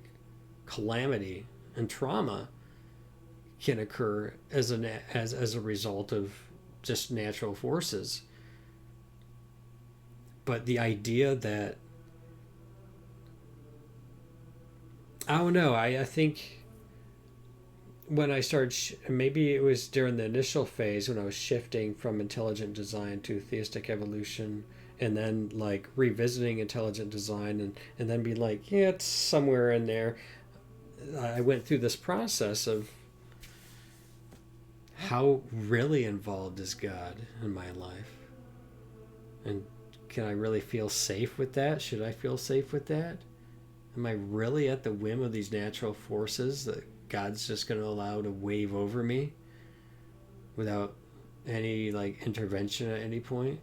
calamity and trauma can occur as a result of just natural forces. But the idea that I don't know, I think when I started, maybe it was during the initial phase when I was shifting from intelligent design to theistic evolution, and then like revisiting intelligent design, and then be like, yeah, it's somewhere in there. I went through this process of how really involved is God in my life? And can I really feel safe with that? Should I feel safe with that? Am I really at the whim of these natural forces that God's just going to allow to wave over me without any like intervention at any point?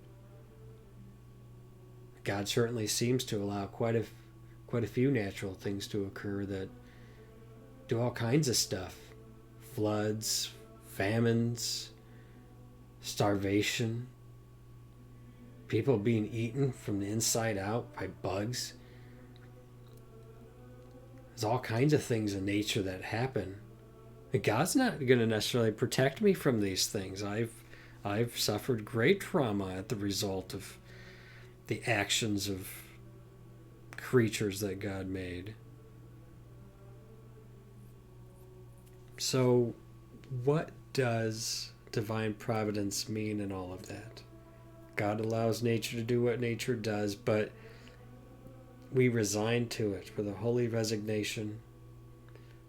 God certainly seems to allow quite a few natural things to occur that do all kinds of stuff. Floods, famines, starvation, people being eaten from the inside out by bugs. There's all kinds of things in nature that happen. And God's not going to necessarily protect me from these things. I've suffered great trauma at the result of the actions of creatures that God made. So, what does divine providence mean in all of that? God allows nature to do what nature does, but we resign to it with a holy resignation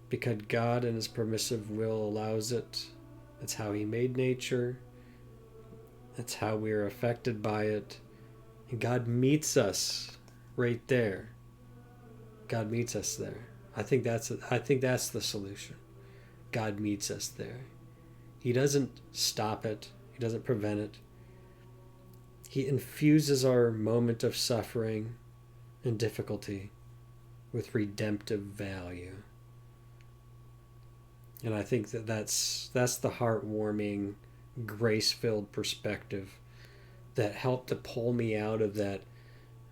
because God in his permissive will allows it. That's how he made nature. That's how we are affected by it. And God meets us right there. God meets us there. I think that's the solution. God meets us there. He doesn't stop it. He doesn't prevent it. He infuses our moment of suffering and difficulty with redemptive value. And I think that's the heartwarming, grace-filled perspective that helped to pull me out of that,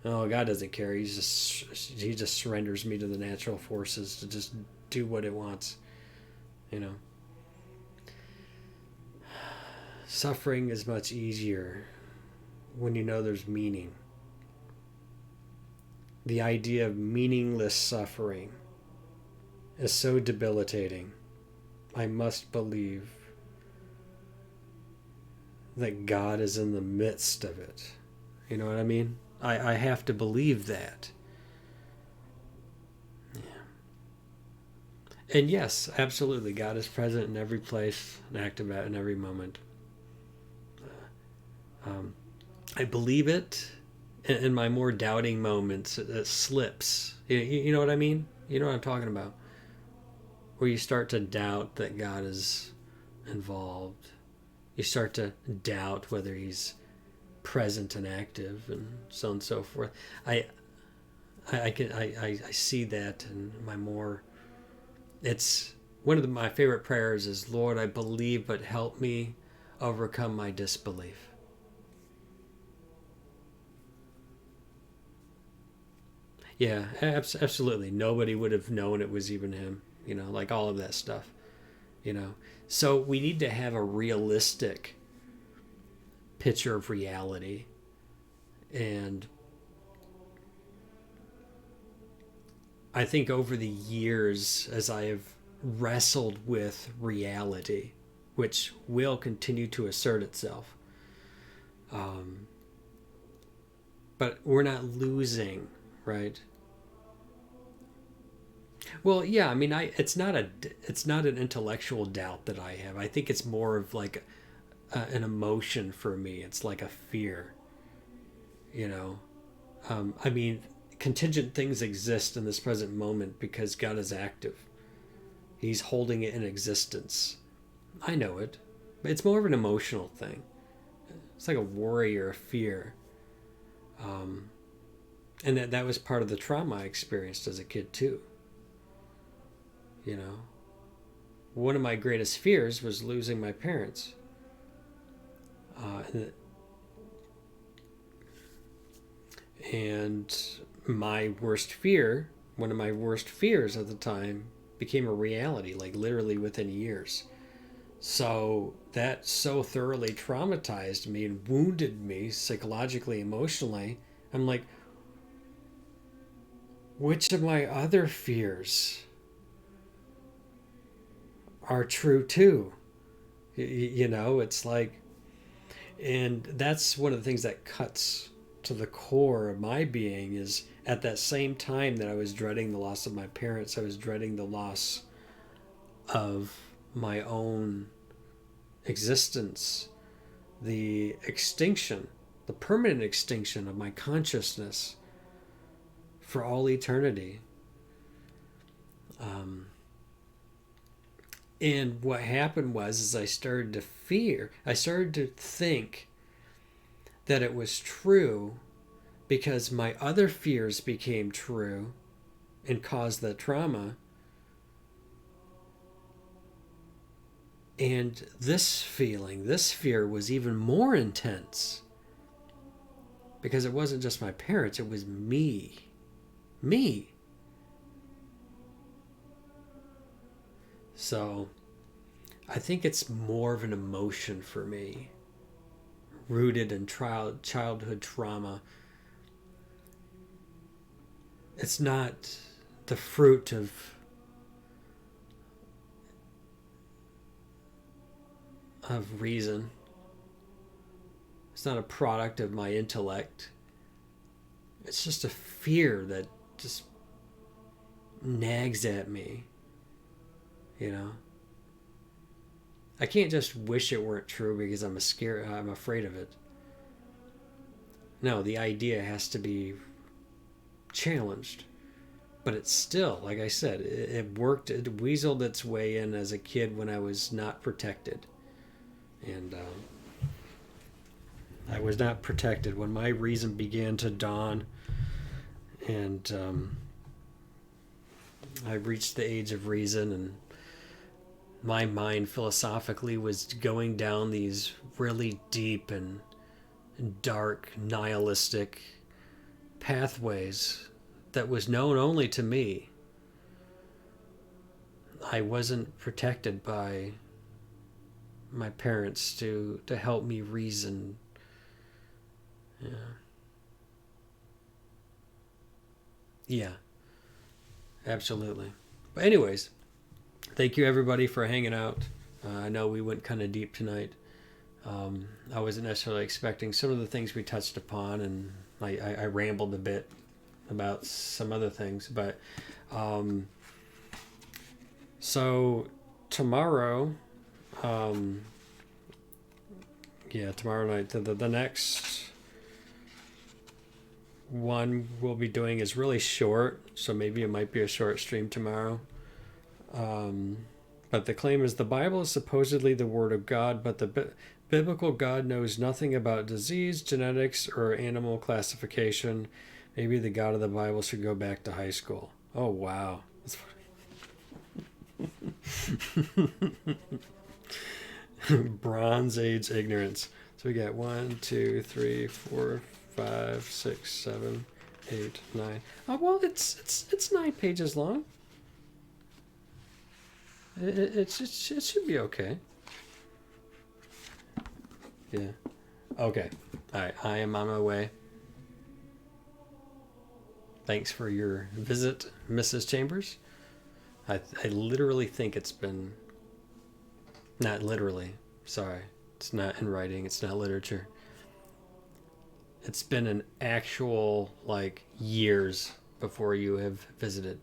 oh, God doesn't care. He just surrenders me to the natural forces to just do what it wants. You know. Suffering is much easier when you know there's meaning. The idea of meaningless suffering is so debilitating. I must believe that God is in the midst of it. You know what I mean? I have to believe that. Yeah. And yes, absolutely, God is present in every place and active in every moment. I believe it. In my more doubting moments, it slips. You know what I mean? You know what I'm talking about? Where you start to doubt that God is involved. You start to doubt whether he's present and active and so on and so forth. I see that in my more. It's one of my favorite prayers is, Lord, I believe, but help me overcome my disbelief. Yeah, absolutely. Nobody would have known it was even him, like all of that stuff, So we need to have a realistic picture of reality. And I think over the years, as I have wrestled with reality, which will continue to assert itself, but we're not losing, right? Well, yeah, I mean, it's not an intellectual doubt that I have. I think it's more of like an emotion for me. It's like a fear, I mean, contingent things exist in this present moment because God is active. He's holding it in existence. I know it, but it's more of an emotional thing. It's like a worry or a fear. And that was part of the trauma I experienced as a kid too. One of my greatest fears was losing my parents. And my worst fear, one of my worst fears at the time, became a reality, like literally within years. So that so thoroughly traumatized me and wounded me psychologically, emotionally. I'm like, which of my other fears are true too? It's like, and that's one of the things that cuts to the core of my being is at that same time that I was dreading the loss of my parents, I was dreading the loss of my own existence, the extinction, the permanent extinction of my consciousness for all eternity. And what happened was I started to think that it was true because my other fears became true and caused that trauma. And this fear was even more intense because it wasn't just my parents, it was me. Me. So I think it's more of an emotion for me, rooted in childhood trauma. It's not the fruit of reason. It's not a product of my intellect. It's just a fear that just nags at me. You know, I can't just wish it weren't true because I'm afraid of it. No, the idea has to be challenged. But it's still, like I said, it worked. It weaseled its way in as a kid when I was not protected. And I was not protected when my reason began to dawn. And I reached the age of reason, and my mind philosophically was going down these really deep and dark, nihilistic pathways that was known only to me. I wasn't protected by my parents to help me reason. Yeah, absolutely. But anyways, thank you everybody for hanging out. I know we went kind of deep tonight. I wasn't necessarily expecting some of the things we touched upon, and I rambled a bit about some other things. But so tomorrow, tomorrow night, the next one we'll be doing is really short, so maybe it might be a short stream tomorrow. But the claim is the Bible is supposedly the Word of God, but the biblical God knows nothing about disease, genetics, or animal classification. Maybe the God of the Bible should go back to high school. Oh, wow. Bronze Age ignorance. So we got 1, 2, 3, 4, 5, 6, 7, 8, 9. Oh, well, it's 9 pages long. It should be okay. Yeah. Okay. All right. I am on my way. Thanks for your visit, Mrs. Chambers. I literally think it's been... Not literally. Sorry. It's not in writing. It's not literature. It's been an actual, years before you have visited.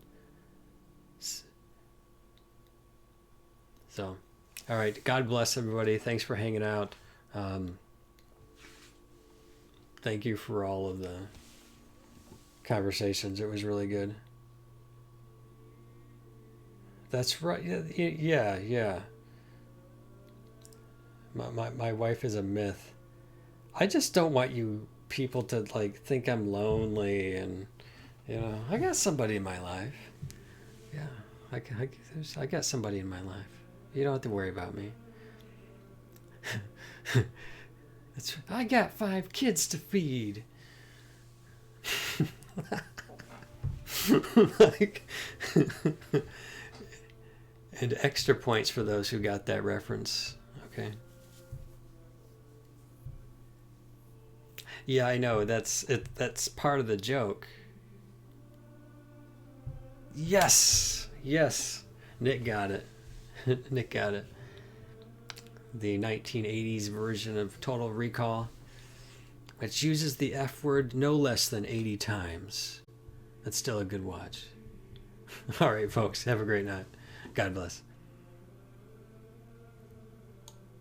So, all right. God bless everybody. Thanks for hanging out. Thank you for all of the conversations. It was really good. That's right. Yeah. My wife is a myth. I just don't want you people to think I'm lonely, and I got somebody in my life. Yeah, I got somebody in my life. You don't have to worry about me. I got 5 kids to feed. And extra points for those who got that reference. Okay. Yeah, I know. That's part of the joke. Yes. Nick got it. Nick got it. The 1980s version of Total Recall. which uses the F word no less than 80 times. That's still a good watch. All right, folks, have a great night. God bless.